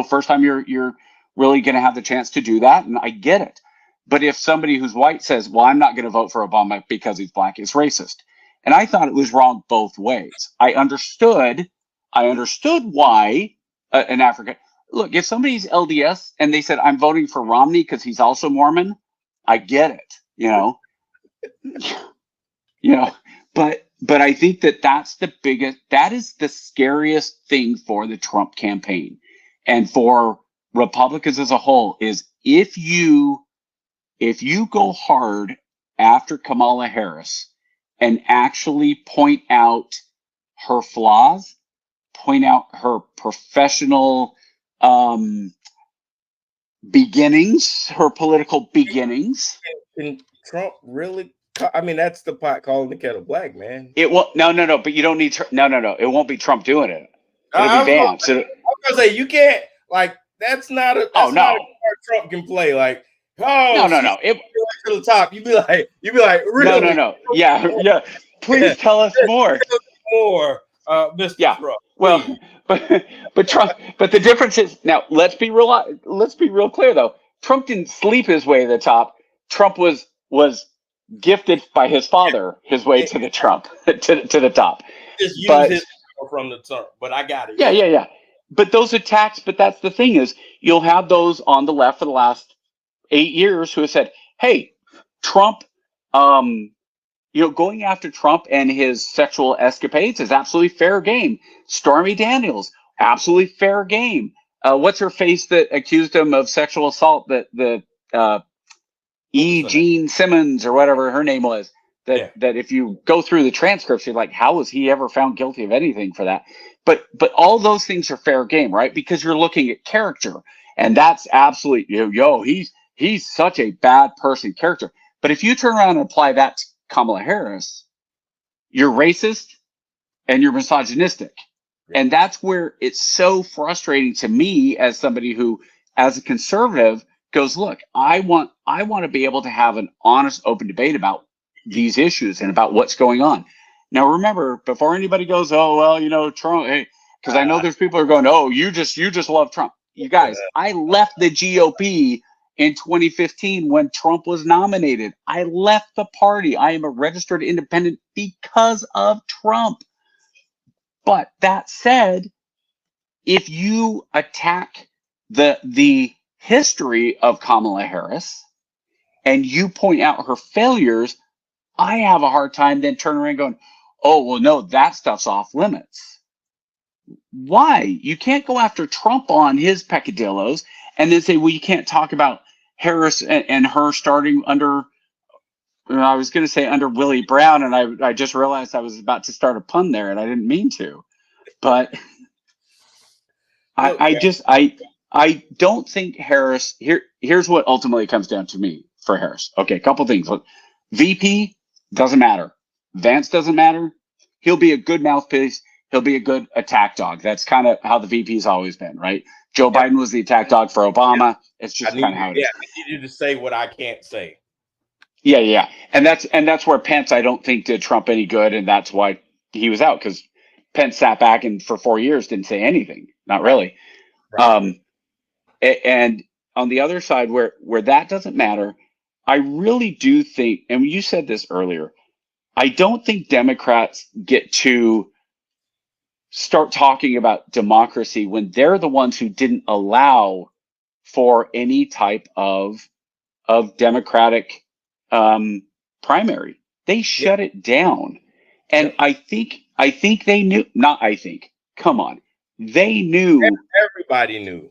first time you're really going to have the chance to do that. And I get it. But if somebody who's white says, well, I'm not going to vote for Obama because he's black, it's racist. And I thought it was wrong both ways. I understood why an African, look, if somebody's LDS and they said, I'm voting for Romney because he's also Mormon, I get it, but I think that is the scariest thing for the Trump campaign and for Republicans as a whole is if you go hard after Kamala Harris and actually point out her flaws, point out her professional beginnings, her political beginnings. Can Trump really? I mean, that's the pot calling the kettle black, man. It won't. No. But you don't need. No. It won't be Trump doing it. It'll be Vance. I'm gonna say you can't. Like that's not a. That's not a card Trump can play. Like no. It to the top. You'd be like really? No. Yeah. Please tell us more. More, Mr. Trump. Well, but Trump. But the difference is now. Let's be real clear though. Trump didn't sleep his way to the top. Trump was gifted by his father his way to the Trump to the top. Just use his from the top. But I got it. Yeah. But those attacks. But that's the thing is you'll have those on the left for the last 8 years who have said, "Hey, Trump, going after Trump and his sexual escapades is absolutely fair game. Stormy Daniels, absolutely fair game. What's her face that accused him of sexual assault? Jean Simmons or whatever her name was. That if you go through the transcripts, you're like, how was he ever found guilty of anything for that? But all those things are fair game, right? Because you're looking at character, and that's absolutely he's such a bad person character. But if you turn around and apply that to Kamala Harris, you're racist and you're misogynistic. And that's where it's so frustrating to me as somebody who, as a conservative, goes, look, I want to be able to have an honest, open debate about these issues and about what's going on. Now, remember, before anybody goes, oh, well, Trump, hey, because I know there's people who are going, oh, you just love Trump. You guys, I left the GOP in 2015 when Trump was nominated. I left the party. I am a registered independent because of Trump. But that said, if you attack the history of Kamala Harris and you point out her failures, I have a hard time then turning around going, oh, well, no, that stuff's off limits. Why? You can't go after Trump on his peccadillos and then say, well, you can't talk about Harris and her starting under, I was going to say under Willie Brown, and I just realized I was about to start a pun there, and I didn't mean to. But I don't think Harris, here's what ultimately comes down to me for Harris. Okay, a couple things. Look, VP doesn't matter. Vance doesn't matter. He'll be a good mouthpiece. He'll be a good attack dog. That's kind of how the VP's always been, right? Joe Biden was the attack dog for Obama. It's just kind of how it is. I need you to say what I can't say. Yeah. And that's where Pence, I don't think, did Trump any good, and that's why he was out, because Pence sat back and for 4 years didn't say anything. Not really. Right. And on the other side, where that doesn't matter, I really do think, and you said this earlier, I don't think Democrats get to start talking about democracy when they're the ones who didn't allow for any type of Democratic primary. They shut it down. And I think they knew, not I think, come on. They knew. Everybody knew.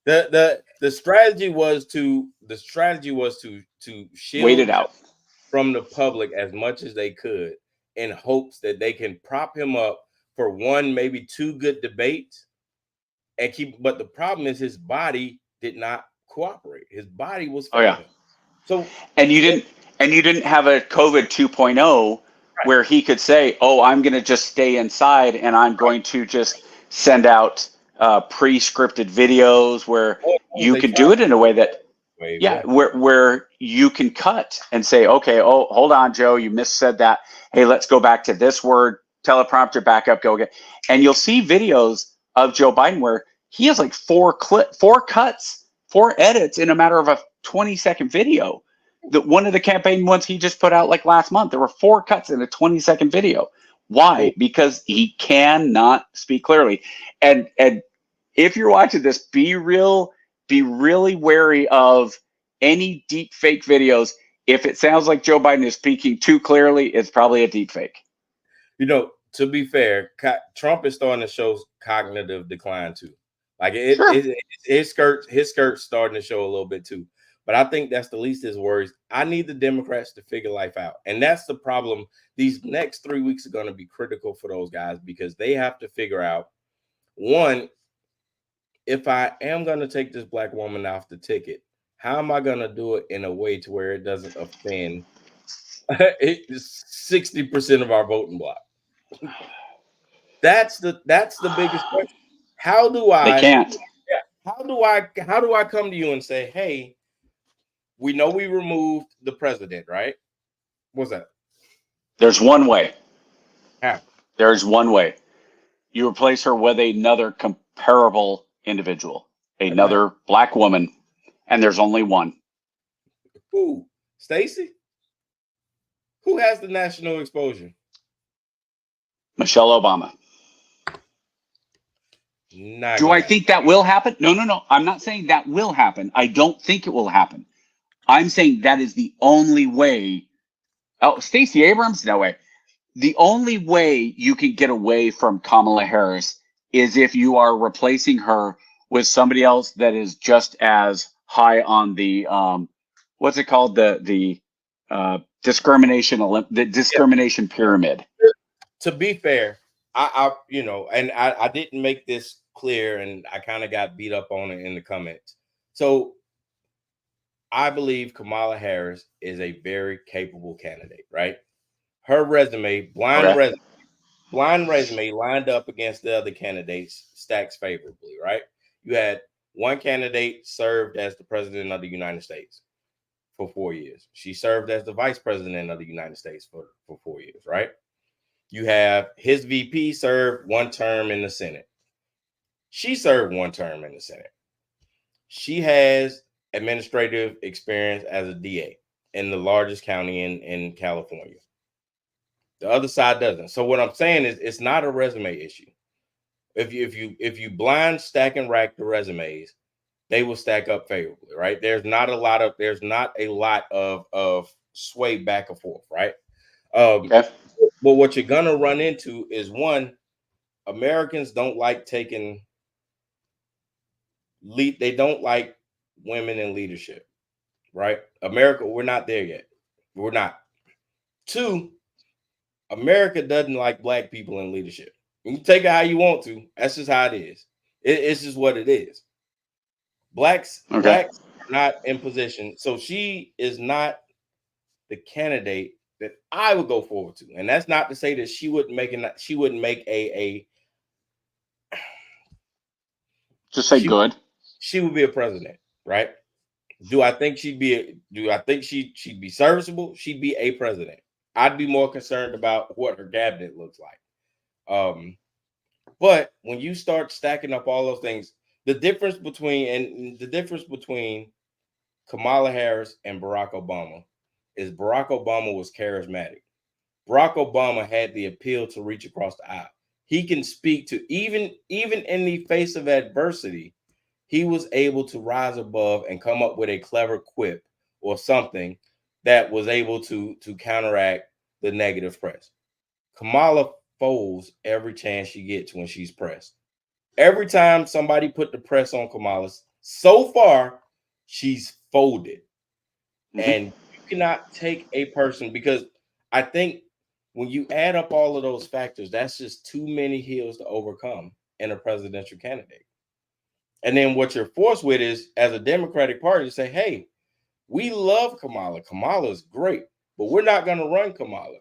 The strategy was to shield wait it out from the public as much as they could in hopes that they can prop him up for one, maybe two good debates, but the problem is his body did not cooperate. His body was Oh yeah. failing. So and you didn't have a COVID 2.0 where he could say, "Oh, I'm going to just stay inside and I'm going to just send out pre-scripted videos where you can do it in a way that where you can cut and say, okay, oh, hold on, Joe, you missaid that. Hey, let's go back to this word, teleprompter, back up, go again." And you'll see videos of Joe Biden where he has like 4 cuts, 4 edits in a matter of a 20-second video. One of the campaign ones he just put out like last month, there were 4 cuts in a 20-second video. Why? Because he cannot speak clearly. And if you're watching this, be really wary of any deep fake videos. If it sounds like Joe Biden is speaking too clearly, it's probably a deep fake. You know, to be fair, Trump is starting to show cognitive decline too. Like his skirt's starting to show a little bit too. But I think that's the least of his worries. I need the Democrats to figure life out. And that's the problem. These next 3 weeks are going to be critical for those guys because they have to figure out, one, if I am going to take this black woman off the ticket, how am I going to do it in a way to where it doesn't offend 60% of our voting bloc? That's the biggest question. How do I? They can't. How do I come to you and say, hey, we know we removed the president, right? What's that? There's one way. How? There's one way. You replace her with another comparable individual, another black woman, and there's only one. Who? Stacey? Who has the national exposure? Michelle Obama. Do I think that will happen? No. I'm not saying that will happen. I don't think it will happen. I'm saying that is the only way. Oh, Stacey Abrams? No way. The only way you can get away from Kamala Harris is if you are replacing her with somebody else that is just as high on the what's it called, the discrimination pyramid. To be fair, I didn't make this clear, and I kind of got beat up on it in the comments. So I believe Kamala Harris is a very capable candidate, right? Her resume, blind resume lined up against the other candidates stacks favorably, right? You had one candidate served as the president of the United States for 4 years. She served as the vice president of the United States for 4 years, right? You have his VP served 1 term in the Senate. She served 1 term in the Senate. She has administrative experience as a DA in the largest county in California. The other side doesn't. So what I'm saying is it's not a resume issue. If you blind stack and rack the resumes, they will stack up favorably, right? There's not a lot of sway back and forth, right? But what you're gonna run into is, one, Americans don't like taking lead. They don't like women in leadership, right? America, we're not there yet. We're not. 2, America doesn't like black people in leadership. You can take it how you want to. That's just how it is. It's just what it is. Blacks are not in position. So she is not the candidate that I would go forward to. And that's not to say that she wouldn't make a just say good. She would be a president, right? Do I think she'd be serviceable? She'd be a president. I'd be more concerned about what her cabinet looks like. But when you start stacking up all those things, the difference between Kamala Harris and Barack Obama is Barack Obama was charismatic. Barack Obama had the appeal to reach across the aisle. He can speak to even in the face of adversity, he was able to rise above and come up with a clever quip or something that was able to counteract the negative press. Kamala folds every chance she gets when she's pressed. Every time somebody put the press on Kamala, so far, she's folded. And you cannot take a person, because I think when you add up all of those factors, that's just too many hills to overcome in a presidential candidate. And then what you're forced with is, as a Democratic Party, to say, hey, we love Kamala. Kamala's great, but we're not going to run Kamala.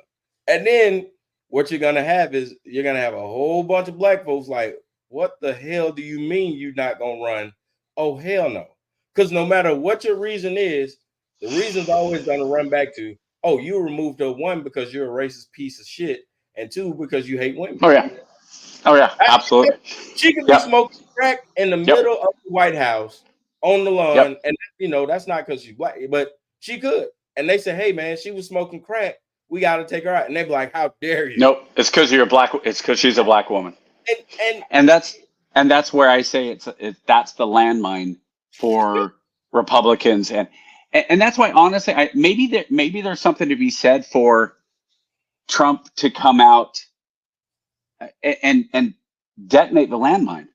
And then what you're going to have is you're going to have a whole bunch of black folks like, what the hell do you mean you're not going to run? Oh, hell no. Because no matter what your reason is, the reason's always going to run back to, oh, you removed her, one, because you're a racist piece of shit, and two, because you hate women. Oh, yeah. Oh, yeah, absolutely. She could be smoking crack in the middle of the White House on the lawn, and, you know, that's not because she's black, but she could. And they say, hey, man, she was smoking crack. We got to take her out. And they'd be like, how dare you? Nope, it's because you're a black. It's because she's a black woman. And that's where I say that's the landmine for Republicans, and that's why, honestly, maybe there's something to be said for Trump to come out and detonate the landmine.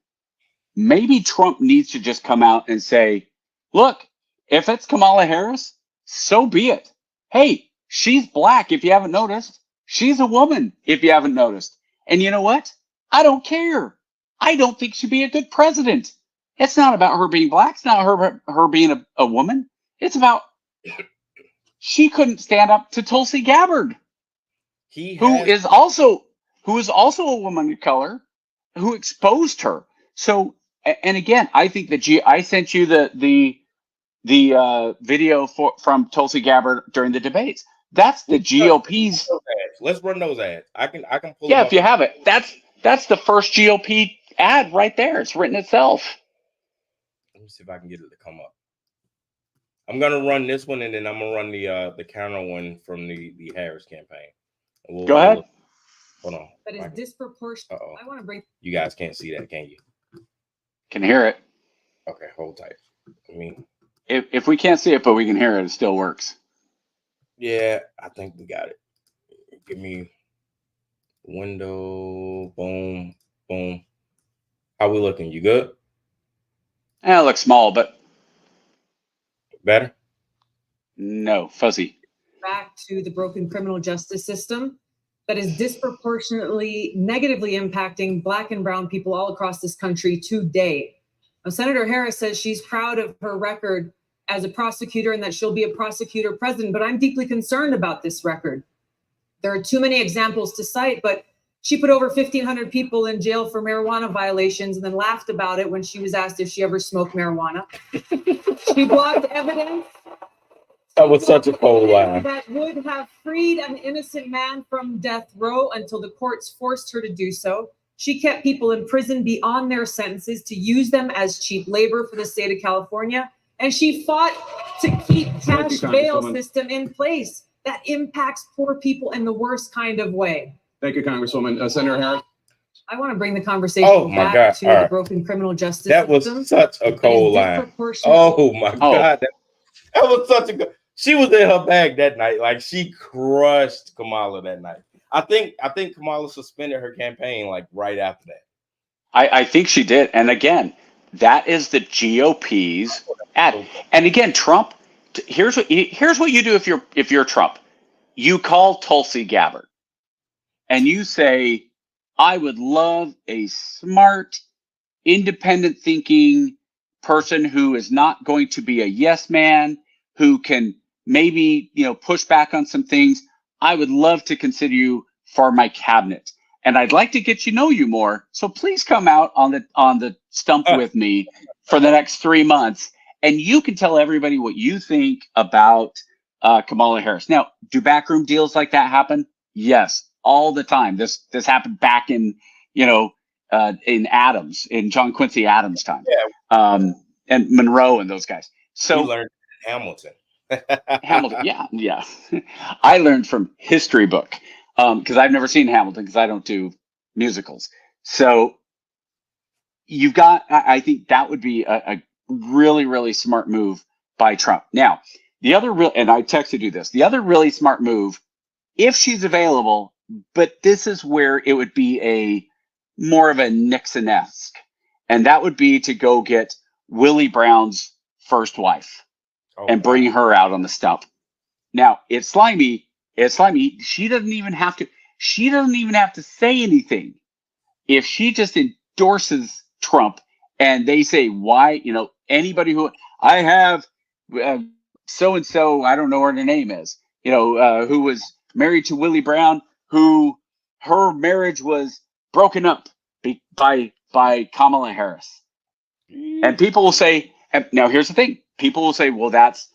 Maybe Trump needs to just come out and say, look, if it's Kamala Harris, so be it. Hey, she's black, if you haven't noticed. She's a woman, if you haven't noticed. And you know what? I don't care. I don't think she'd be a good president. It's not about her being black. It's not her being a woman. It's about she couldn't stand up to Tulsi Gabbard, who is also a woman of color, who exposed her. So, and again, I think I sent you the video from Tulsi Gabbard during the debates. That's the GOP's. Let's run those ads. I can pull. Yeah, if you have it, that's the first GOP ad right there. It's written itself. Let me see if I can get it to come up. I'm gonna run this one, and then I'm gonna run the counter one from the Harris campaign. Go ahead. Hold on. That is disproportionate. I want to bring. You guys can't see that, can you? Can hear it. Okay, hold tight. I mean, if we can't see it, but we can hear it, it still works. Yeah, I think we got it. Give me window. Boom, boom. How we looking? You good? It looks small, but better. No, fuzzy. Back to the broken criminal justice system that is disproportionately negatively impacting Black and brown people all across this country today. Now, Senator Harris says she's proud of her record as a prosecutor and that she'll be a prosecutor president, but I'm deeply concerned about this record. There are too many examples to cite, but she put over 1,500 people in jail for marijuana violations and then laughed about it when she was asked if she ever smoked marijuana. She blocked evidence. That was such a cold line. That would have freed an innocent man from death row until the courts forced her to do so. She kept people in prison beyond their sentences to use them as cheap labor for the state of California. And she fought to keep cash bail system in place that impacts poor people in the worst kind of way. Thank you, Congresswoman. Senator Harris. I want to bring the conversation back to the broken criminal justice system. That was such a cold line. Oh my God. That was such a good. She was in her bag that night. Like, she crushed Kamala that night. I think Kamala suspended her campaign like right after that. I think she did. And again, that is the GOP's ad. And again, Trump, here's what you do if you're Trump. You call Tulsi Gabbard and you say, I would love a smart, independent thinking person who is not going to be a yes man, who can maybe, push back on some things. I would love to consider you for my cabinet. And I'd like to get to know you more. So please come out on the stump with me for the next 3 months. And you can tell everybody what you think about Kamala Harris. Now, do backroom deals like that happen? Yes, all the time. This happened back in, in Adams, in John Quincy Adams' time. Yeah. And Monroe and those guys. So we learned Hamilton. Hamilton, yeah. I learned from history book because I've never seen Hamilton because I don't do musicals. So you've got, I think that would be a really, really smart move by Trump. Now, the other and I texted you this, the other really smart move, if she's available, but this is where it would be a more of a Nixon-esque, and that would be to go get Willie Brown's first wife. And bring her out on the stump. Now, it's slimy. She doesn't even have to say anything. If she just endorses Trump and they say, why, anybody who I have so and so, I don't know what her name is, who was married to Willie Brown, who her marriage was broken up by Kamala Harris. And people will say, and now here's the thing, people will say, well, that's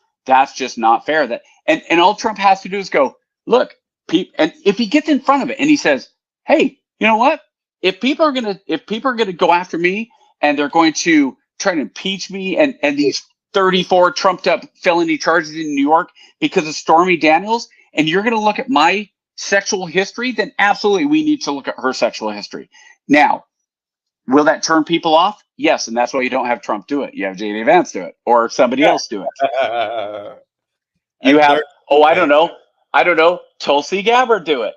just not fair. That and all Trump has to do is go, look, and if he gets in front of it and he says, hey, you know what? If people are gonna go after me and they're going to try to impeach me and these 34 trumped up felony charges in New York because of Stormy Daniels, and you're gonna look at my sexual history, then absolutely we need to look at her sexual history. Now, will that turn people off? Yes, and that's why you don't have Trump do it. You have J.D. Vance do it, or somebody else do it. You have, I don't know, Tulsi Gabbard do it.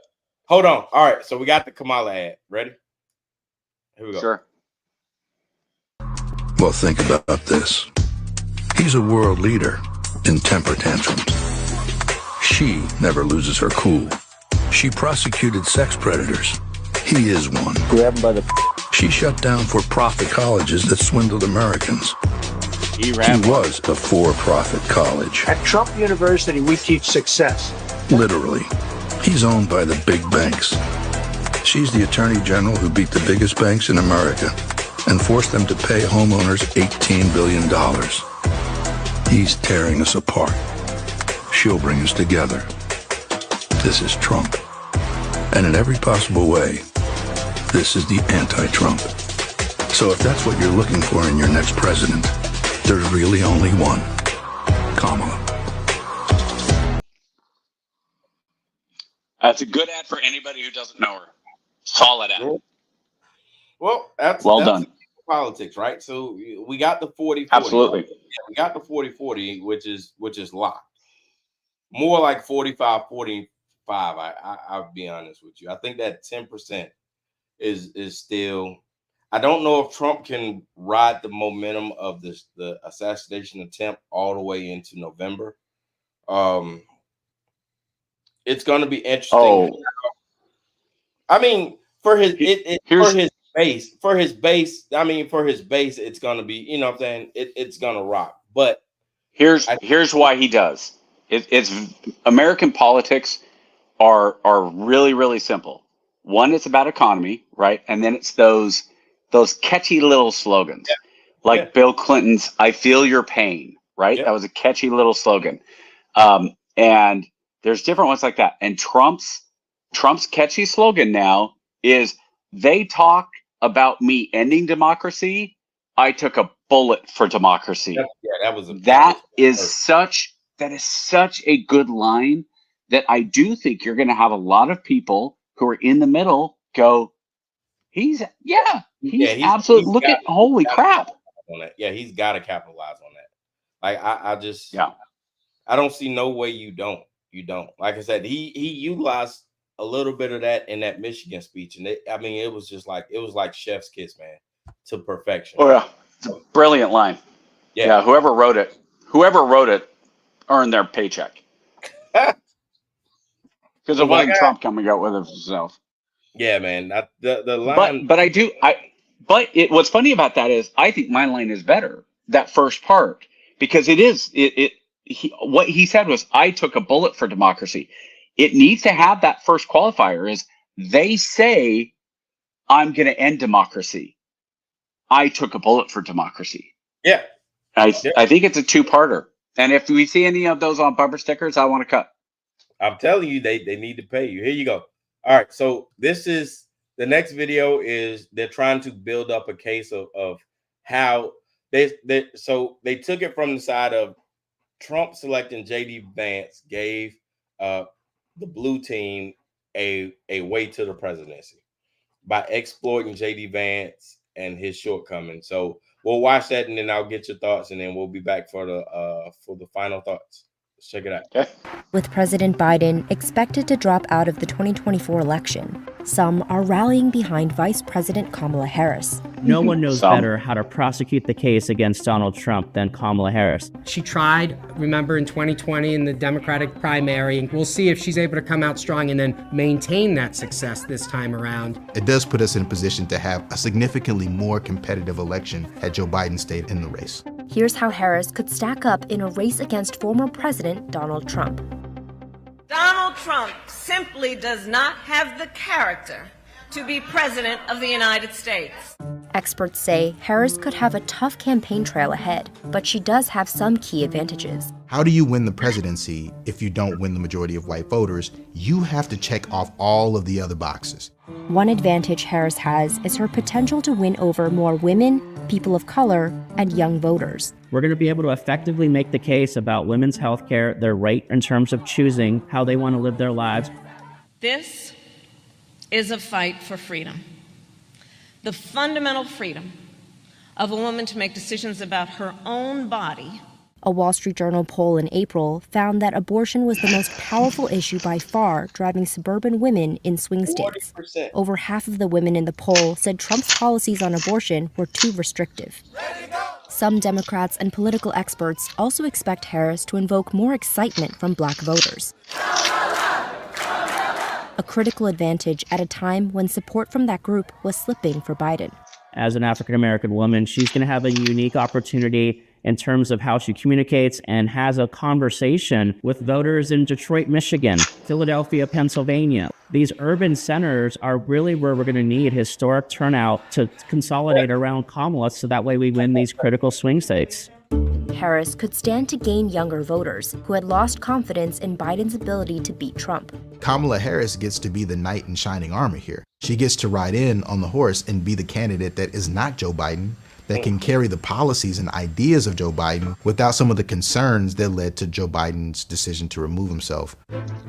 Hold on. All right, so we got the Kamala ad. Ready? Here we go. Sure. Well, think about this. He's a world leader in temper tantrums. She never loses her cool. She prosecuted sex predators. He is one. Grab him by the... She shut down for-profit colleges that swindled Americans. He was a for-profit college. At Trump University, we teach success. Literally. He's owned by the big banks. She's the attorney general who beat the biggest banks in America and forced them to pay homeowners $18 billion. He's tearing us apart. She'll bring us together. This is Trump. And in every possible way, this is the anti-Trump. So if that's what you're looking for in your next president, there's really only one. Kamala. That's a good ad for anybody who doesn't know her. Solid ad. Well, that's done. Politics, right? So we got the 40-40. Absolutely. Yeah, we got the 40-40, which is locked. More like 45-45. I'll be honest with you. I think that 10% is still. I don't know if Trump can ride the momentum of the assassination attempt all the way into November. It's going to be interesting. Oh. I mean, for his base, it's going to be, you know what I'm saying? It's going to rock. But here's why he does. It's American politics are really, really simple. One, it's about economy, right? And then it's those catchy little slogans, Bill Clinton's "I feel your pain," right? Yeah. That was a catchy little slogan. And there's different ones like that. And Trump's catchy slogan now is, they talk about me ending democracy. I took a bullet for democracy. That is such a good line that I do think you're going to have a lot of people who are in the middle go, he's absolutely, look at, holy crap. On that. Yeah, he's got to capitalize on that. I don't see no way you don't. Like I said, he utilized a little bit of that in that Michigan speech, and it was like chef's kiss, man, to perfection. Oh yeah, it's a brilliant line. Yeah, whoever wrote it earned their paycheck because it wasn't Trump coming out with it himself. Yeah, man. The line, but what's funny about that is I think my line is better, that first part, because what he said was, I took a bullet for democracy. It needs to have that first qualifier is, they say I'm going to end democracy. I took a bullet for democracy. Yeah. I think it's a two-parter. And if we see any of those on bumper stickers, I want to cut. I'm telling you, they need to pay you. Here you go. All right. So this is the next video is they're trying to build up a case of how they took it from the side of Trump selecting J.D. Vance gave the blue team a way to the presidency by exploiting J.D. Vance and his shortcomings. So we'll watch that, and then I'll get your thoughts, and then we'll be back for the final thoughts. Let's check it out. Okay. With President Biden expected to drop out of the 2024 election, some are rallying behind Vice President Kamala Harris. No one knows better how to prosecute the case against Donald Trump than Kamala Harris. She tried, remember, in 2020 in the Democratic primary, and we'll see if she's able to come out strong and then maintain that success this time around. It does put us in a position to have a significantly more competitive election had Joe Biden stayed in the race. Here's how Harris could stack up in a race against former President Donald Trump. Donald Trump simply does not have the character to be President of the United States. Experts say Harris could have a tough campaign trail ahead, but she does have some key advantages. How do you win the presidency if you don't win the majority of white voters? You have to check off all of the other boxes. One advantage Harris has is her potential to win over more women, people of color, and young voters. We're going to be able to effectively make the case about women's health care, their right in terms of choosing how they want to live their lives. This is a fight for freedom. The fundamental freedom of a woman to make decisions about her own body. A Wall Street Journal poll in April found that abortion was the most powerful issue by far, driving suburban women in swing states. 40%. Over half of the women in the poll said Trump's policies on abortion were too restrictive. Some Democrats and political experts also expect Harris to invoke more excitement from black voters. A critical advantage at a time when support from that group was slipping for Biden. As an African-American woman, she's going to have a unique opportunity in terms of how she communicates and has a conversation with voters in Detroit, Michigan, Philadelphia, Pennsylvania. These urban centers are really where we're going to need historic turnout to consolidate around Kamala so that way we win these critical swing states. Harris could stand to gain younger voters who had lost confidence in Biden's ability to beat Trump. Kamala Harris gets to be the knight in shining armor here. She gets to ride in on the horse and be the candidate that is not Joe Biden, that can carry the policies and ideas of Joe Biden without some of the concerns that led to Joe Biden's decision to remove himself.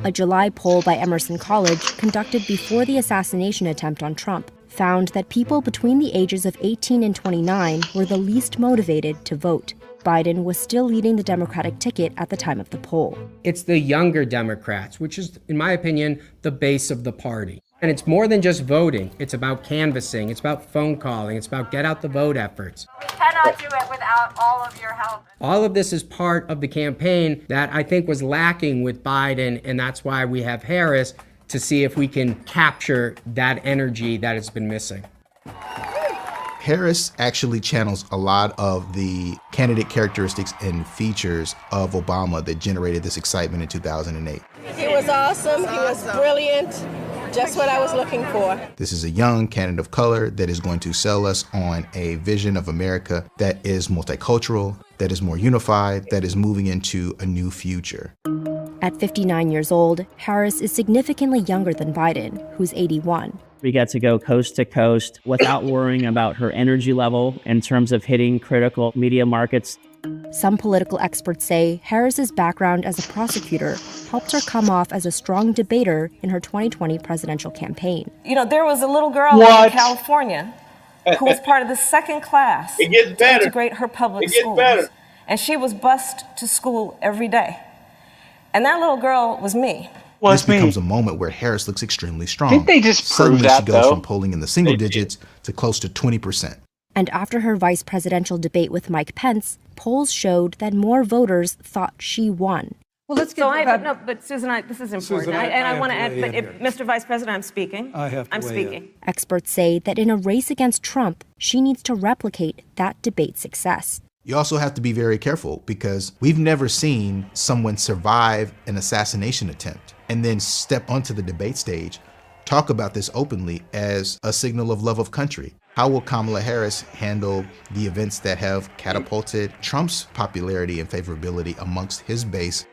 A July poll by Emerson College, conducted before the assassination attempt on Trump, found that people between the ages of 18 and 29 were the least motivated to vote. Biden was still leading the Democratic ticket at the time of the poll. It's the younger Democrats, which is, in my opinion, the base of the party. And it's more than just voting. It's about canvassing. It's about phone calling. It's about get out the vote efforts. We cannot do it without all of your help. All of this is part of the campaign that I think was lacking with Biden, and that's why we have Harris to see if we can capture that energy that has been missing. Harris actually channels a lot of the candidate characteristics and features of Obama that generated this excitement in 2008. He was awesome. He was brilliant. Just what I was looking for. This is a young candidate of color that is going to sell us on a vision of America that is multicultural, that is more unified, that is moving into a new future. At 59 years old, Harris is significantly younger than Biden, who's 81. We get to go coast to coast without worrying about her energy level in terms of hitting critical media markets. Some political experts say Harris's background as a prosecutor helped her come off as a strong debater in her 2020 presidential campaign. You know, there was a little girl in California who was part of the second class It gets better. to integrate her public It gets schools. better. And she was bused to school every day. And that little girl was me. This becomes a moment where Harris looks extremely strong. Didn't they just prove Suddenly that, she goes though? from polling in the single digits to close to 20%. And after her vice presidential debate with Mike Pence, polls showed that more voters thought she won. Well, let's get no, but Susan, this is important. Susan, I want to have add, to but weigh in Mr. Vice President, I'm speaking. I'm speaking. Experts say that in a race against Trump, she needs to replicate that debate success. You also have to be very careful because we've never seen someone survive an assassination attempt and then step onto the debate stage, talk about this openly as a signal of love of country. How will Kamala Harris handle the events that have catapulted Trump's popularity and favorability amongst his base?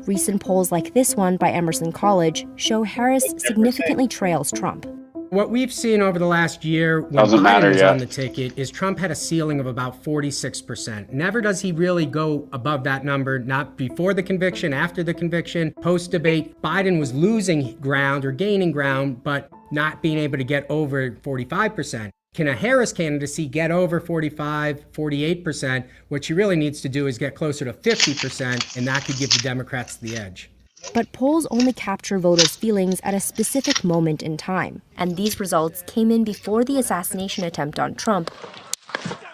Recent polls like this one by Emerson College show Harris significantly trails Trump. What we've seen over the last year when Biden was on the ticket is Trump had a ceiling of about 46%. Never does he really go above that number, not before the conviction, after the conviction, post-debate. Biden was losing ground or gaining ground, but not being able to get over 45%. Can a Harris candidacy get over 45, 48%? What she really needs to do is get closer to 50%, and that could give the Democrats the edge. But polls only capture voters' feelings at a specific moment in time, and these results came in before the assassination attempt on Trump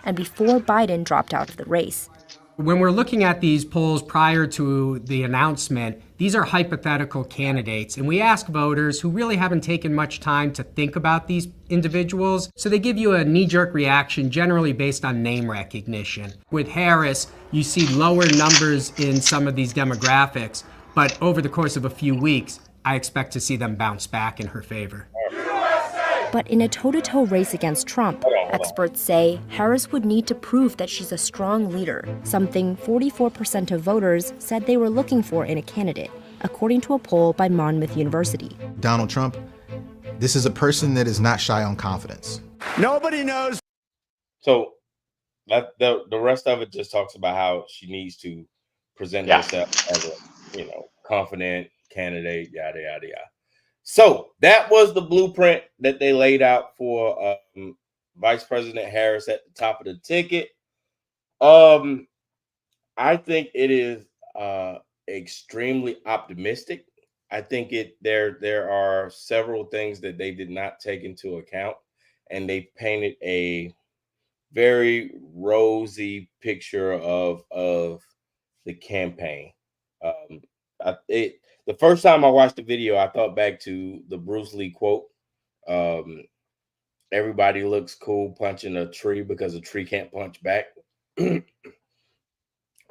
and before Biden dropped out of the race. When we're looking at these polls prior to the announcement, these are hypothetical candidates, and we ask voters who really haven't taken much time to think about these individuals, so they give you a knee-jerk reaction generally based on name recognition. With Harris, you see lower numbers in some of these demographics, but over the course of a few weeks, I expect to see them bounce back in her favor. But in a toe-to-toe race against Trump, experts say Harris would need to prove that she's a strong leader, something 44% of voters said they were looking for in a candidate, according to a poll by Monmouth University. Donald Trump, this is a person that is not shy on confidence. Nobody knows. So the rest of it just talks about how she needs to present herself as a confident candidate, yada yada yada. So that was the blueprint that they laid out for Vice President Harris at the top of the ticket. I think it is extremely optimistic. I think there are several things that they did not take into account, and they painted a very rosy picture of the campaign. The first time I watched the video, I thought back to the Bruce Lee quote. Everybody looks cool punching a tree because a tree can't punch back.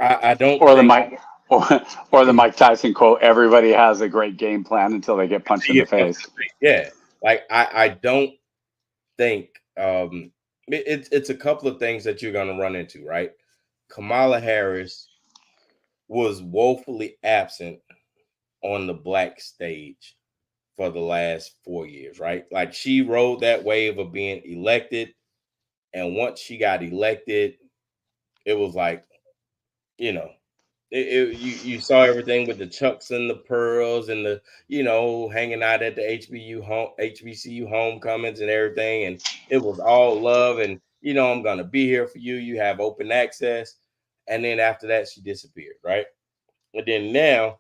I don't. Or the Mike Tyson quote: "Everybody has a great game plan until they get punched in the face." Yeah, like I don't think it's a couple of things that you're going to run into, right? Kamala Harris was woefully absent on the black stage for the last 4 years, right? Like she rode that wave of being elected, and once she got elected, it was like, you saw everything with the chucks and the pearls and the, hanging out at the HBCU homecomings and everything, and it was all love and I'm gonna be here for you. You have open access, and then after that, she disappeared, right? And then now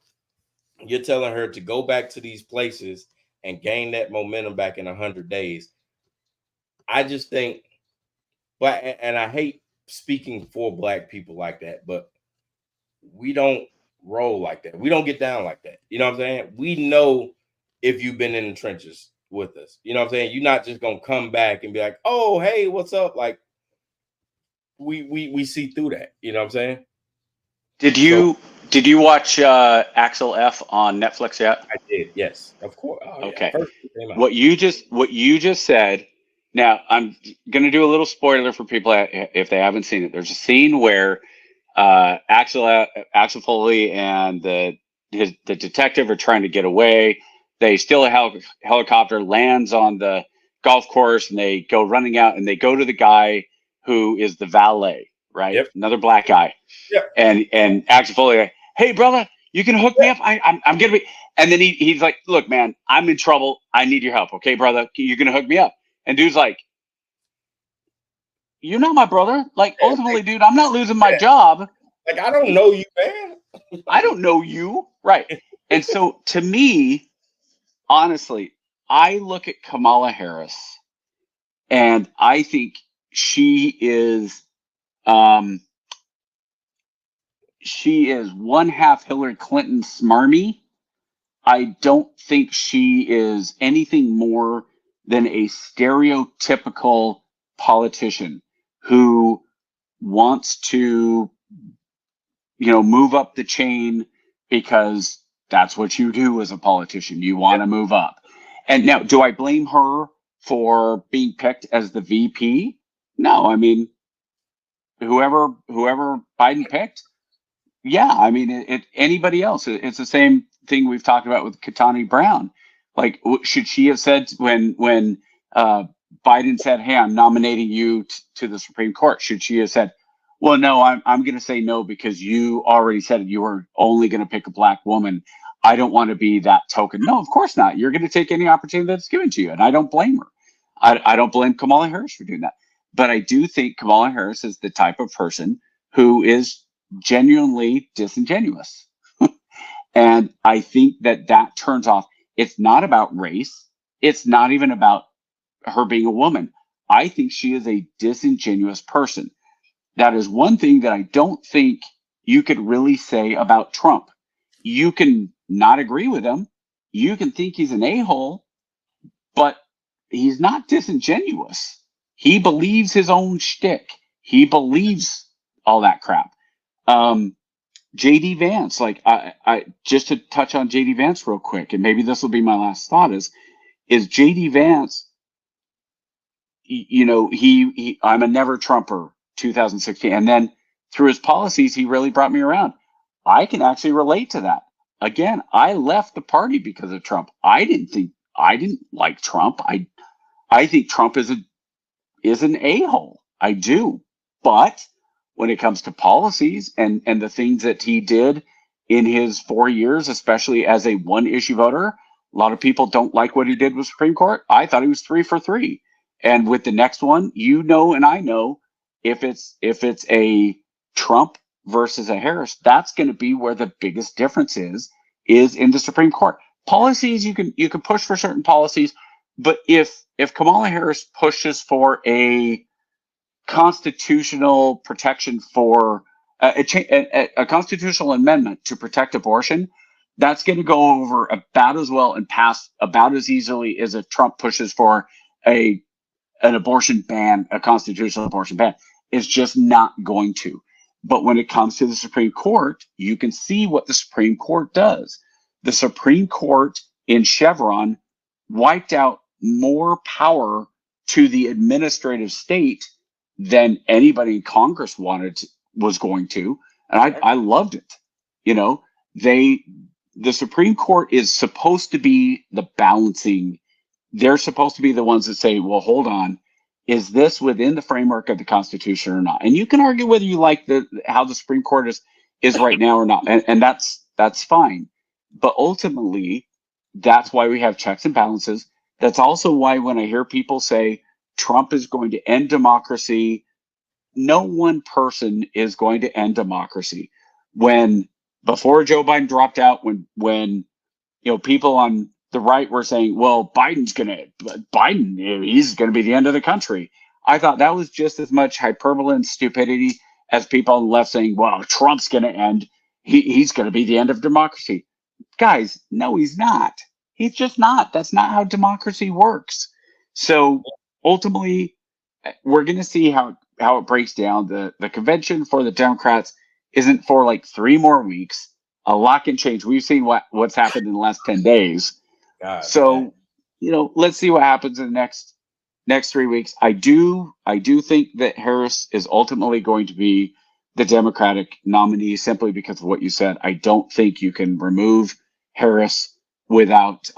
you're telling her to go back to these places and gain that momentum back in 100 days. I just think, and I hate speaking for black people like that, but we don't roll like that. We don't get down like that. You know what I'm saying? We know if you've been in the trenches with us. You know what I'm saying? You're not just going to come back and be like, oh, hey, what's up? Like, we see through that. You know what I'm saying? Did you watch Axel F on Netflix yet? I did, yes, of course. Oh, okay. Yeah. What you just said. Now I'm gonna do a little spoiler for people if they haven't seen it. There's a scene where Axel Foley and the detective are trying to get away. They steal a helicopter, lands on the golf course, and they go running out, and they go to the guy who is the valet, right? Yep. Another black guy. Yep. And Axel Foley, like, hey brother, you can hook me up. I'm gonna be. And then he's like, look, man, I'm in trouble. I need your help. Okay, brother, you're gonna hook me up. And dude's like, you're not my brother. Like, ultimately, dude, I'm not losing my job. Like, I don't know you, man. I don't know you. Right. And so to me, honestly, I look at Kamala Harris and I think she is one half Hillary Clinton smarmy. I don't think she is anything more than a stereotypical politician who wants to, move up the chain because that's what you do as a politician. You want to move up. And now, do I blame her for being picked as the VP? No, I mean, whoever Biden picked, yeah, I mean, anybody else, it's the same thing we've talked about with Ketanji Brown. Like, should she have said when Biden said, hey, I'm nominating you to the Supreme Court, should she have said, well, no, I'm going to say no because you already said you were only going to pick a black woman. I don't want to be that token. No, of course not. You're going to take any opportunity that's given to you, and I don't blame her. I don't blame Kamala Harris for doing that. But I do think Kamala Harris is the type of person who is genuinely disingenuous. And I think that that turns off. It's not about race. It's not even about her being a woman. I think she is a disingenuous person. That is one thing that I don't think you could really say about Trump. You can not agree with him. You can think he's an a-hole, but he's not disingenuous. He believes his own shtick. He believes all that crap. JD Vance, like I just to touch on JD Vance real quick, and maybe this will be my last thought is JD Vance, you know, I'm a never Trumper 2016. And then through his policies, he really brought me around. I can actually relate to that. Again, I left the party because of Trump. I didn't like Trump. I think Trump is an a-hole. I do. But when it comes to policies and the things that he did in his 4 years, especially as a one issue voter, a lot of people don't like what he did with Supreme Court. I thought he was 3 for 3. And with the next one, you know, and I know if it's a Trump versus a Harris, that's going to be where the biggest difference is in the Supreme Court. Policies, you can push for certain policies, but if Kamala Harris pushes for a constitutional protection for a constitutional amendment to protect abortion, that's going to go over about as well and pass about as easily as if Trump pushes for an abortion ban, a constitutional abortion ban. It's just not going to. But when it comes to the Supreme Court, you can see what the Supreme Court does. The Supreme Court in Chevron wiped out more power to the administrative state than anybody in Congress was going to. And I loved it. You know, the Supreme Court is supposed to be the balancing. They're supposed to be the ones that say, well, hold on, is this within the framework of the Constitution or not? And you can argue whether you like how the Supreme Court is right now or not. And that's fine. But ultimately, that's why we have checks and balances. That's also why when I hear people say Trump is going to end democracy, no one person is going to end democracy. Before Joe Biden dropped out, when you know, people on the right were saying, well, he's going to be the end of the country. I thought that was just as much hyperbole and stupidity as people on the left saying, well, Trump's going to end. He's going to be the end of democracy. Guys, no, he's not. He's just not. That's not how democracy works. So ultimately, we're going to see how it breaks down. The convention for the Democrats isn't for like 3 more weeks. A lot can change. We've seen what's happened in the last 10 days. So, you know, let's see what happens in the next 3 weeks. I do think that Harris is ultimately going to be the Democratic nominee simply because of what you said. I don't think you can remove Harris without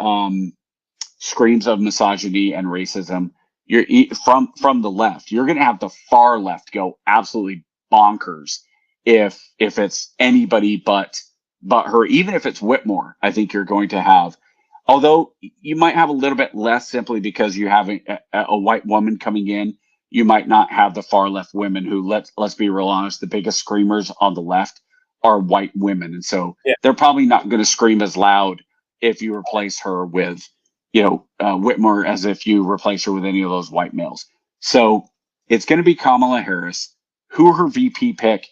screams of misogyny and racism. You're from the left. You're going to have the far left go absolutely bonkers if it's anybody but her. Even if it's Whitmore, I think you're going to have. Although you might have a little bit less simply because you have a white woman coming in. You might not have the far left women who, let's be real honest, the biggest screamers on the left are white women. And so they're probably not going to scream as loud if you replace her with, you know, Whitmore as if you replace her with any of those white males. So it's going to be Kamala Harris, who her VP pick,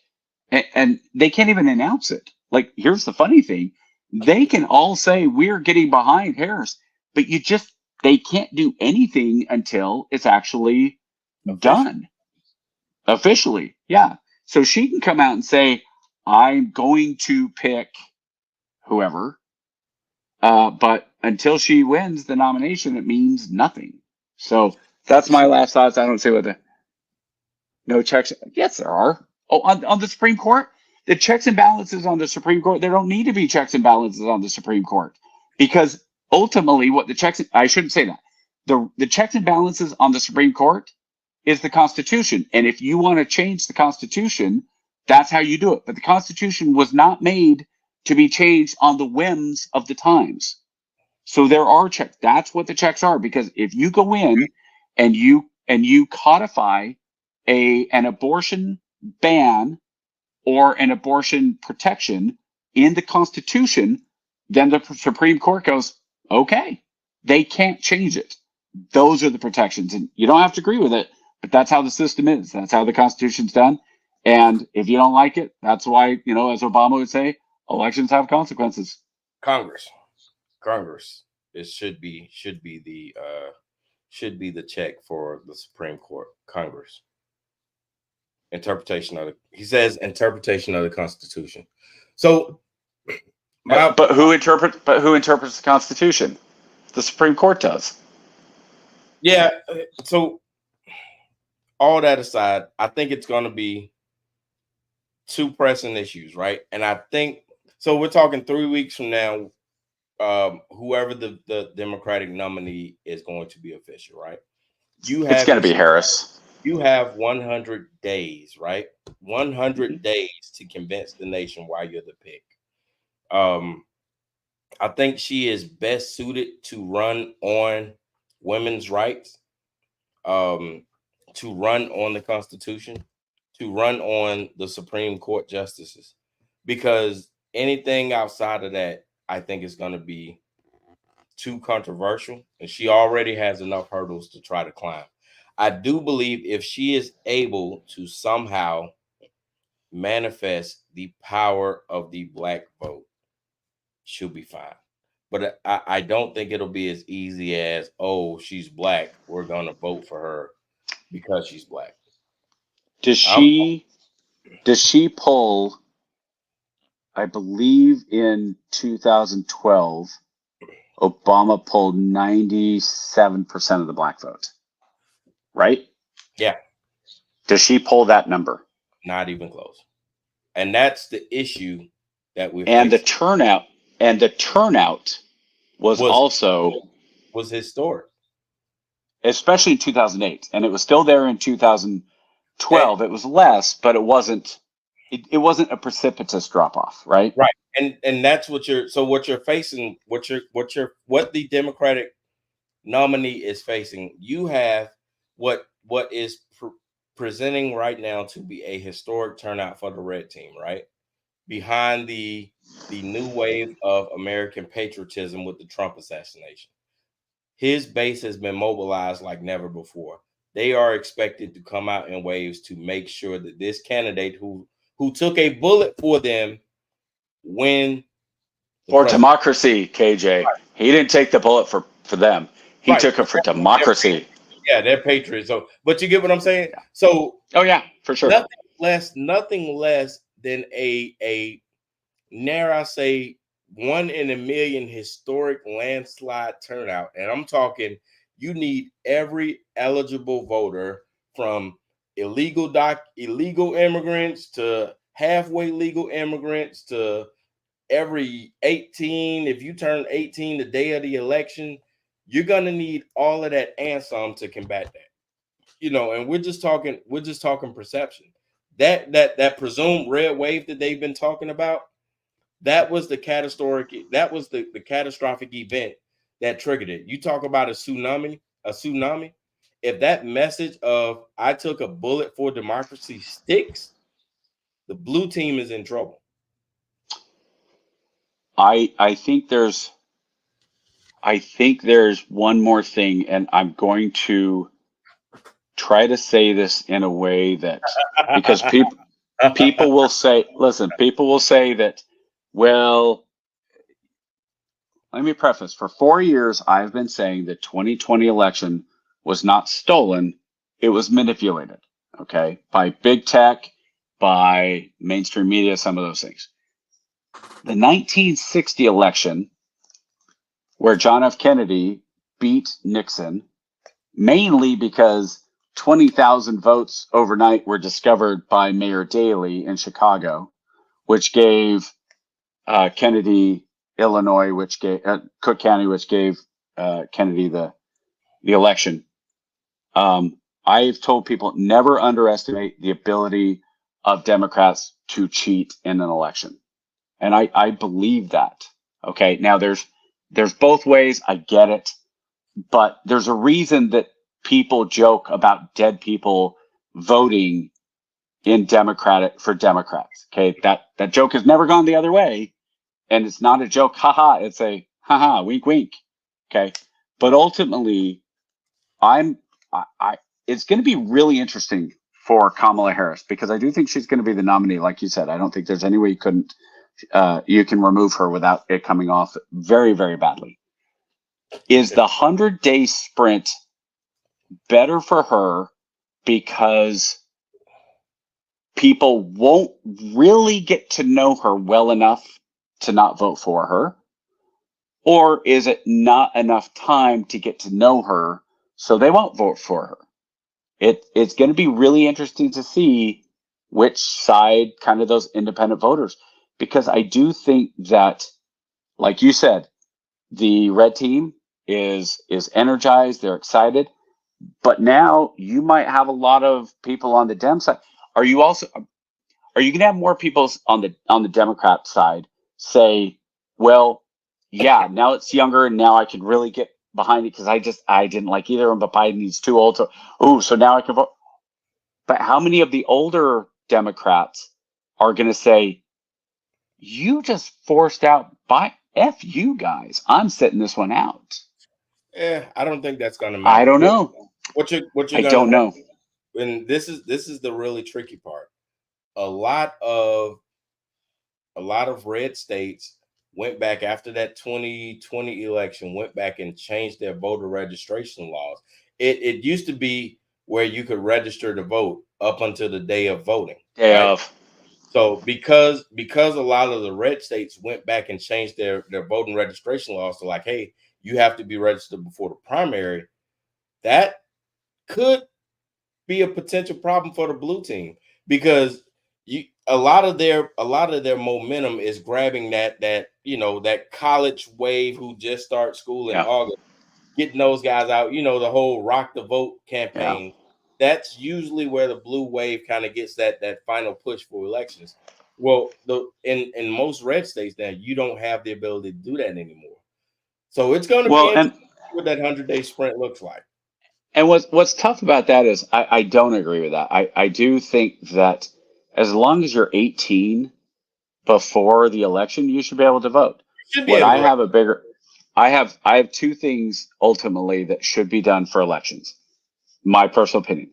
and they can't even announce it. Like, here's the funny thing. They can all say we're getting behind Harris, but they can't do anything until it's actually done officially. Yeah. So she can come out and say, I'm going to pick whoever. But until she wins the nomination, it means nothing. So that's my last thoughts. I don't see what no checks. Yes, there are. Oh, on the Supreme Court, the checks and balances on the Supreme Court, there don't need to be checks and balances on the Supreme Court, because ultimately I shouldn't say that. The checks and balances on the Supreme Court is the Constitution. And if you want to change the Constitution, that's how you do it. But the Constitution was not made to be changed on the whims of the times. So there are checks. That's what the checks are. Because if you go in and you codify an abortion ban or an abortion protection in the Constitution, then the Supreme Court goes, okay, they can't change it. Those are the protections. And you don't have to agree with it, but that's how the system is. That's how the Constitution's done. And if you don't like it, that's why, as Obama would say, elections have consequences. Congress. It should be the check for the Supreme Court. Congress. Interpretation of the Constitution. So but who interprets the Constitution? The Supreme Court does. Yeah. So all that aside, I think it's going to be two pressing issues, right? And I think so. We're talking 3 weeks from now. Whoever the Democratic nominee is going to be official, right? It's going to be Harris. You have 100 days, right? 100 days to convince the nation why you're the pick. I think she is best suited to run on women's rights, to run on the Constitution, to run on the Supreme Court justices, because anything outside of that, I think is going to be too controversial, and she already has enough hurdles to try to climb. I do believe if she is able to somehow manifest the power of the Black vote, she'll be fine. But I don't think it'll be as easy as, oh, she's Black, we're going to vote for her because she's Black. Does she pull, I believe in 2012, Obama pulled 97% of the Black vote, right? Yeah. Does she pull that number? Not even close. And that's the issue that we've And the turnout was historic. Especially in 2008. And it was still there in 2012. It was less, but it wasn't a precipitous drop off, right? Right. And that's what you're facing, what the Democratic nominee is facing. You have what is presenting right now to be a historic turnout for the red team, right? Behind the new wave of American patriotism with the Trump assassination. His base has been mobilized like never before. They are expected to come out in waves to make sure that this candidate who took a bullet for them for democracy, KJ. Right. He didn't take the bullet for them. He took it for democracy. Yeah, they're patriots. So, but you get what I'm saying? Yeah. So, oh yeah, for sure. Nothing less than a dare I say 1 in a million historic landslide turnout. And I'm talking, you need every eligible voter, from illegal immigrants to halfway legal immigrants to every 18. If you turn 18 the day of the election, you're gonna need all of that and some to combat that. And we're just talking perception. That presumed red wave that they've been talking about, that was the catastrophic event that triggered it. You talk about a tsunami. If that message of I took a bullet for democracy sticks, the blue team is in trouble. I think there's one more thing, and I'm going to try to say this in a way that, because people will say that, well, let me preface, for 4 years, I've been saying the 2020 election was not stolen, it was manipulated, okay, by big tech, by mainstream media, some of those things. The 1960 election, where John F. Kennedy beat Nixon, mainly because 20,000 votes overnight were discovered by Mayor Daley in Chicago, which gave Kennedy, Illinois, which gave Cook County, which gave Kennedy the election. I've told people never underestimate the ability of Democrats to cheat in an election. And I believe that. Okay. Now there's both ways. I get it. But there's a reason that people joke about dead people voting in for Democrats. Okay, that joke has never gone the other way, and it's not a joke, haha. It's a haha, wink, wink. Okay, but ultimately, it's going to be really interesting for Kamala Harris because I do think she's going to be the nominee. Like you said, I don't think there's any way you can remove her without it coming off very, very badly. Is the 100-day sprint better for her because people won't really get to know her well enough to not vote for her? Or is it not enough time to get to know her so they won't vote for her? It's going to be really interesting to see which side, kind of those independent voters, because I do think that, like you said, the red team is energized, they're excited, but now you might have a lot of people on the Dem side. Are you going to have more people on the Democrat side say, well, yeah, now it's younger and now I can really get behind it because I didn't like either of them, but Biden's too old, so now I can vote. But how many of the older Democrats are going to say, you just forced out F you guys, I'm sitting this one out? I don't think that's going to matter. I don't know. What you're I don't know. And this is the really tricky part. A lot of red states went back after that 2020 election, went back and changed their voter registration laws. It used to be where you could register to vote up until the day of voting. So because a lot of the red states went back and changed their voting registration laws to like, hey, you have to be registered before the primary, that could be a potential problem for the blue team because a lot of their momentum is grabbing that college wave who just start school in August, getting those guys out, the whole Rock the Vote campaign. That's usually where the blue wave kind of gets that final push for elections. Well, in most red states now, you don't have the ability to do that anymore. So it's going to be interesting what that 100-day sprint looks like. And what's tough about that is I don't agree with that. I do think that as long as you're 18 before the election, you should be able to vote. But I have two things ultimately that should be done for elections. My personal opinion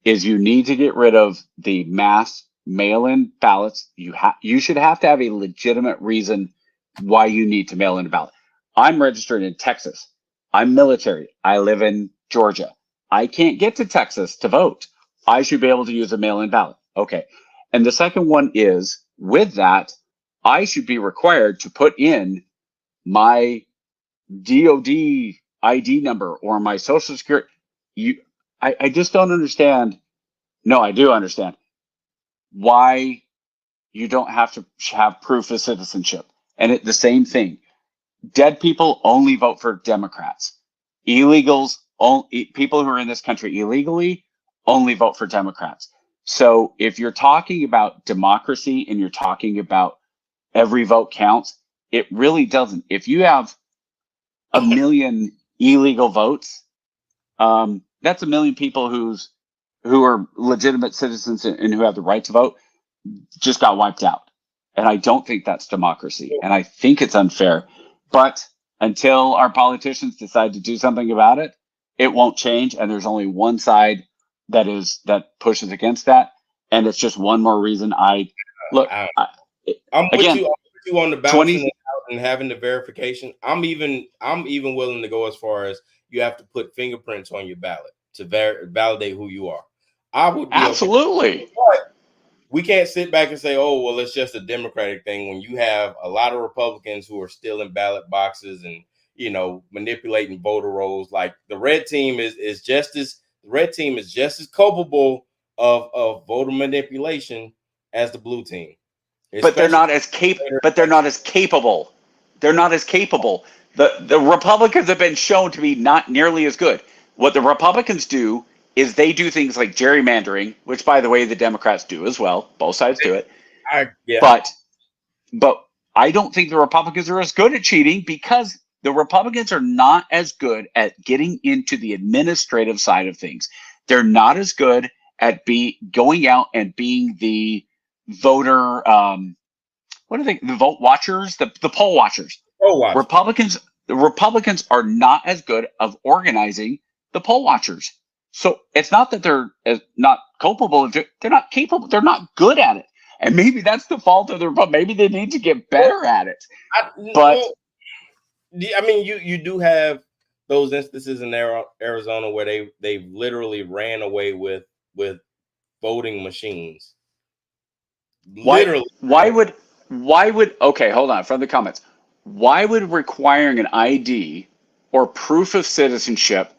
is you need to get rid of the mass mail-in ballots. You should have to have a legitimate reason why you need to mail in a ballot. I'm registered in Texas. I'm military. I live in Georgia. I can't get to Texas to vote. I should be able to use a mail-in ballot. Okay. And the second one is, with that, I should be required to put in my DOD ID number or my social security. I just don't understand. No, I do understand why you don't have to have proof of citizenship. And the same thing. Dead people only vote for Democrats. Illegals, people who are in this country illegally, only vote for Democrats. So if you're talking about democracy and you're talking about every vote counts, it really doesn't. If you have 1 million illegal votes, that's 1 million people who are legitimate citizens and who have the right to vote just got wiped out. And I don't think that's democracy. And I think it's unfair. But until our politicians decide to do something about it, it won't change. And there's only one side that pushes against that. And it's just one more reason I'm with you on the balancing and having the verification. I'm even willing to go as far as you have to put fingerprints on your ballot to validate who you are. I would be absolutely. Okay. But we can't sit back and say, oh, well, it's just a Democratic thing when you have a lot of Republicans who are still in ballot boxes and, manipulating voter rolls. Like the red team is just as culpable of voter manipulation as the blue team. But they're not as capable. They're not as capable. The Republicans have been shown to be not nearly as good. What the Republicans do is they do things like gerrymandering, which, by the way, the Democrats do as well. Both sides do it. But I don't think the Republicans are as good at cheating because the Republicans are not as good at getting into the administrative side of things. They're not as good at going out and being the voter, what are they? The vote watchers, the poll watchers. Poll watchers. The Republicans are not as good of organizing the poll watchers. So it's not that they're not culpable. They're not capable. They're not good at it. And maybe that's the fault of the Republicans. Maybe they need to get better at it. But I mean, you do have those instances in Arizona where they literally ran away with voting machines. Literally. Why would okay, hold on, from the comments. Why would requiring an ID or proof of citizenship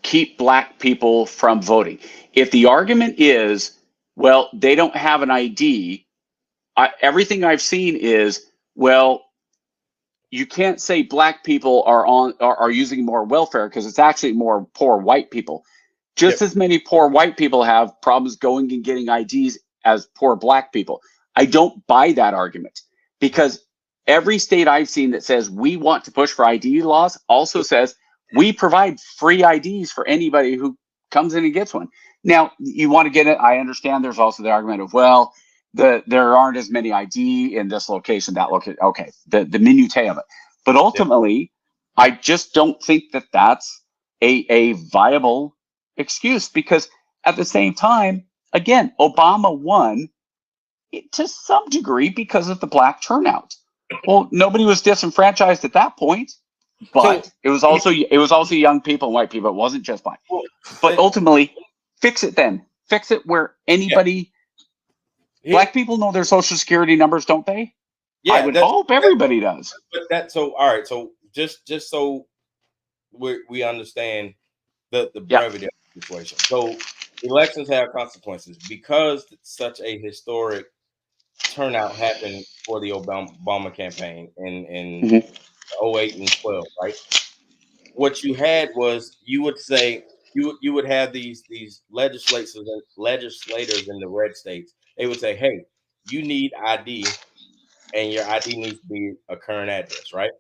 keep black people from voting? If the argument is, well, they don't have an ID, everything I've seen is, well, you can't say black people are using more welfare because it's actually more poor white people. Just as many poor white people have problems going and getting IDs as poor black people. I don't buy that argument, because every state I've seen that says we want to push for ID laws also says we provide free IDs for anybody who comes in and gets one. Now, you want to get it. I understand there's also the argument of, well, there aren't as many ID in this location, that location. Okay, the minutiae of it. But ultimately, I just don't think that that's a viable excuse, because at the same time, again, Obama won to some degree because of the black turnout. Well, nobody was disenfranchised at that point, but it was also young people and white people. It wasn't just black. But ultimately, fix it then. Fix it where anybody. Yeah. Black people know their social security numbers, don't they? Yeah, I would hope everybody does. But all right. So just so we understand the brevity of the situation. So elections have consequences because such a historic turnout happened for the Obama campaign in 08 and 12, right? What you had was, you would say, you would have these legislators in the red states. They would say, hey, you need ID, and your ID needs to be a current address, right?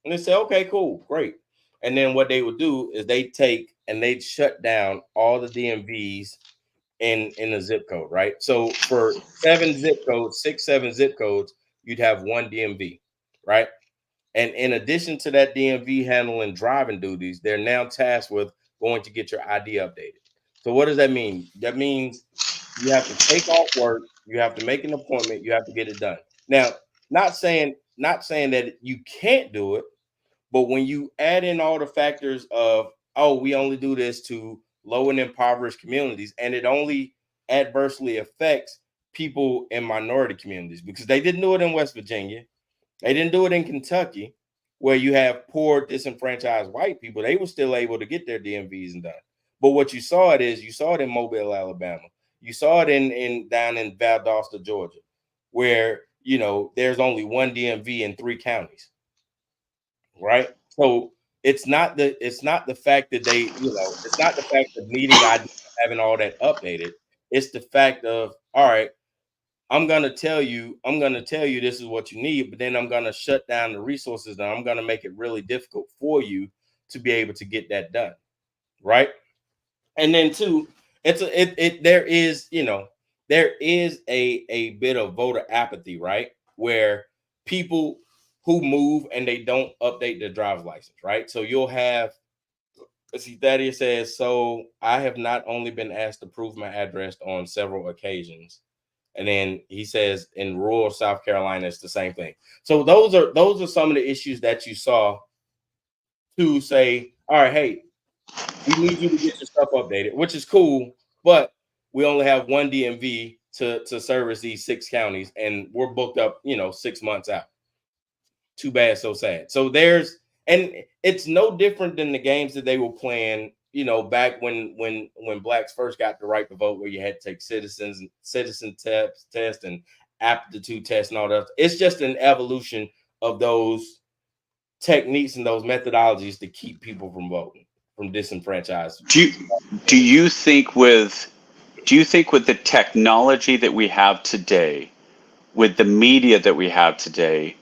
And they say, okay, cool, great. And then what they would do is they'd shut down all the DMVs in a zip code, right? So for 6, 7 zip codes, you'd have one DMV, right? And in addition to that DMV handling driving duties, they're now tasked with going to get your ID updated. So what does that mean? That means you have to take off work, you have to make an appointment, you have to get it done. Now, not saying that you can't do it, but when you add in all the factors of, oh, we only do this to low and impoverished communities, and it only adversely affects people in minority communities, because they didn't do it in West Virginia, they didn't do it in Kentucky, where you have poor, disenfranchised white people. They were still able to get their DMVs and done. But what you saw it in Mobile, Alabama. You saw it down in Valdosta, Georgia, where there's only one DMV in 3 counties, right? So it's not the fact that it's not the fact of needing ID, having all that updated. It's the fact of, all right, I'm gonna tell you this is what you need, but then I'm gonna shut down the resources and I'm gonna make it really difficult for you to be able to get that done, right? And then two, there is a bit of voter apathy, right? Where people who move and they don't update their driver's license, right? So you'll have, let's see, Thaddeus says, so I have not only been asked to prove my address on several occasions. And then he says in rural South Carolina, it's the same thing. So those are some of the issues that you saw to say, all right, hey, we need you to get your stuff updated, which is cool, but we only have one DMV to service these 6 counties, and we're booked up, 6 months out. Too bad, so sad. So and it's no different than the games that they were playing, back when blacks first got the right to vote, where you had to take citizen test and aptitude test and all that. It's just an evolution of those techniques and those methodologies to keep people from voting, from disenfranchised. Do you think with the technology that we have today, with the media that we have today,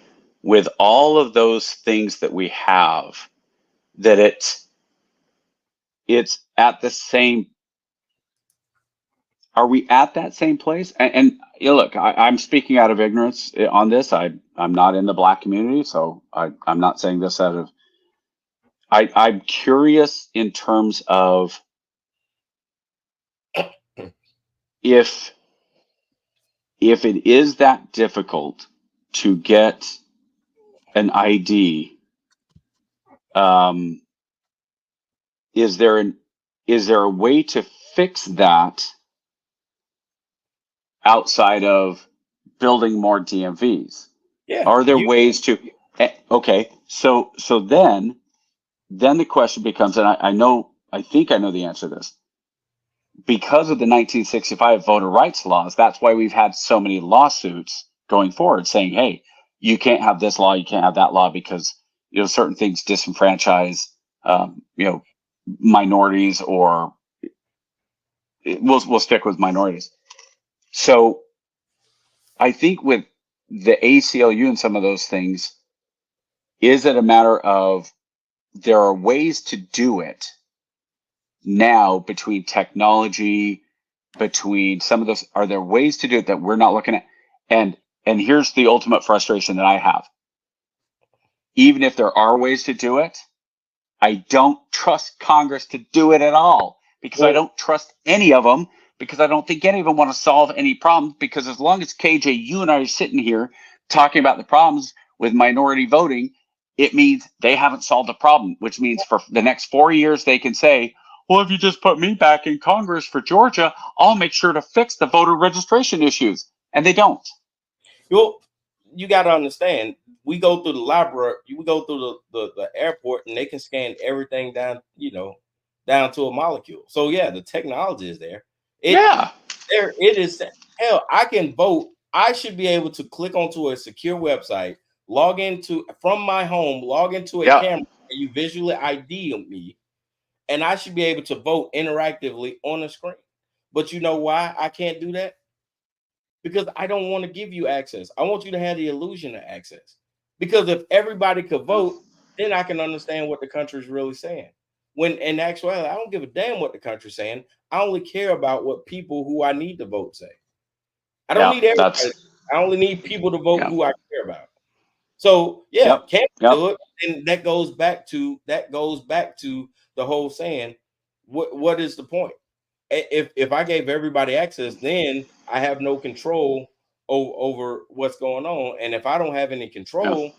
with all of those things that we have, that it's at the same. Are we at that same place? And you know, look, I'm speaking out of ignorance on this. I'm not in the Black community, so I'm not saying this out of. I'm curious in terms of if it is that difficult to get an ID, is there a way to fix that outside of building more DMVs? Yeah. Are there ways to? Okay, so then the question becomes, and I think I know the answer to this. Because of the 1965 voter rights laws, that's why we've had so many lawsuits going forward saying, hey, you can't have this law, you can't have that law because, you know, certain things disenfranchise, you know, minorities, or we'll stick with minorities. So I think with the ACLU and some of those things, is it a matter of there are ways to do it now between technology, between some of those, are there ways to do it that we're not looking at? And here's the ultimate frustration that I have. Even if there are ways to do it, I don't trust Congress to do it at all, because I don't trust any of them, because I don't think any of them want to solve any problems. Because as long as KJ, you and I are sitting here talking about the problems with minority voting, it means they haven't solved the problem, which means for the next 4 years, they can say, well, if you just put me back in Congress for Georgia, I'll make sure to fix the voter registration issues. And they don't. Well, you got to understand, we go through the library, we go through the airport, and they can scan everything down, you know, down to a molecule. So yeah, the technology is there. It is. Hell, I can vote. I should be able to click onto a secure website, log into from my home, log into a camera, and you visually ID me, and I should be able to vote interactively on the screen. But you know why I can't do that? Because I don't want to give you access. I want you to have the illusion of access. Because if everybody could vote, then I can understand what the country is really saying. When in actuality, I don't give a damn what the country's saying. I only care about what people who I need to vote say. I don't need everybody. I only need people to vote who I care about. So yeah, can't do it. And that goes back to the whole saying, what is the point? If I gave everybody access, then I have no control over what's going on. And if I don't have any control,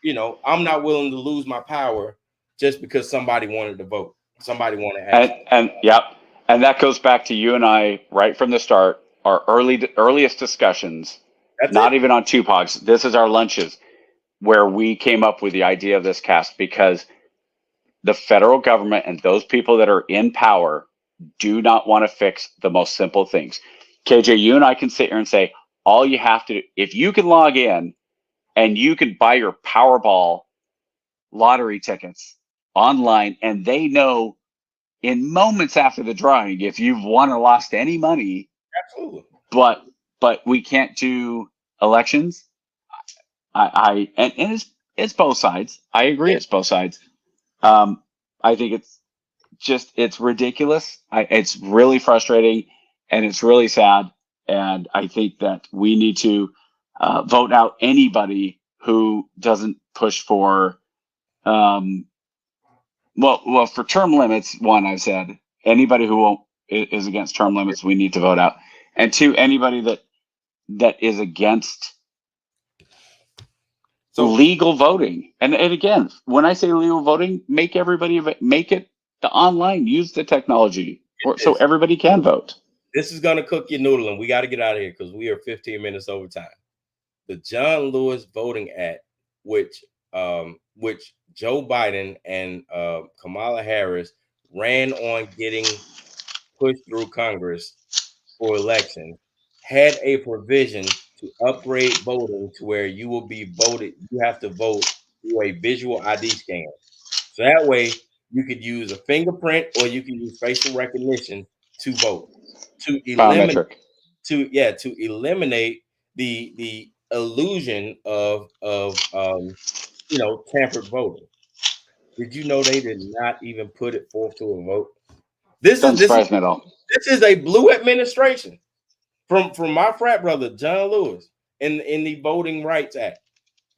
you know, I'm not willing to lose my power just because somebody wanted to vote. Somebody wanted access. And that goes back to you and I right from the start, our earliest discussions, not even on two POGs. This is our lunches where we came up with the idea of this cast, because the federal government and those people that are in power do not want to fix the most simple things. KJ, you and I can sit here and say, all you have to do, if you can log in and you can buy your Powerball lottery tickets online, and they know in moments after the drawing if you've won or lost any money. Absolutely. But we can't do elections. And it's both sides. I agree, it's both sides. I think it's ridiculous. It's really frustrating, and it's really sad. And I think that we need to vote out anybody who doesn't push for, for term limits. One, I said anybody who is against term limits, we need to vote out. And two, anybody that is against legal voting. And again, when I say legal voting, make it the online, use the technology so everybody can vote. This is going to cook your noodle, and we got to get out of here because we are 15 minutes over time. The John Lewis Voting Act, which Joe Biden and Kamala Harris ran on getting pushed through Congress for election, had a provision to upgrade voting to where you will be voted. You have to vote through a visual ID scan. So that way you could use a fingerprint or you can use facial recognition to vote. To eliminate the illusion of tampered voting. Did you know they did not even put it forth to a vote? This is a blue administration from my frat brother John Lewis in the Voting Rights Act.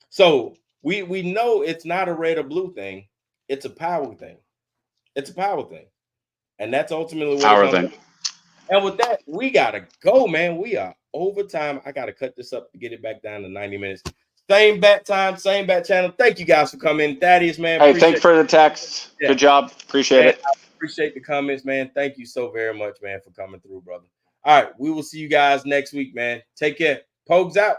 So we know it's not a red or blue thing. It's a power thing. It's a power thing, and that's ultimately what power thing. And with that, we gotta go, man. We are over time. I gotta cut this up to get it back down to 90 minutes. Same bat time, same bat channel. Thank you guys for coming. Thaddeus, man. Hey, thanks for the text. Yeah. Good job. Appreciate it. I appreciate the comments, man. Thank you so very much, man, for coming through, brother. All right, we will see you guys next week, man. Take care. POGs out.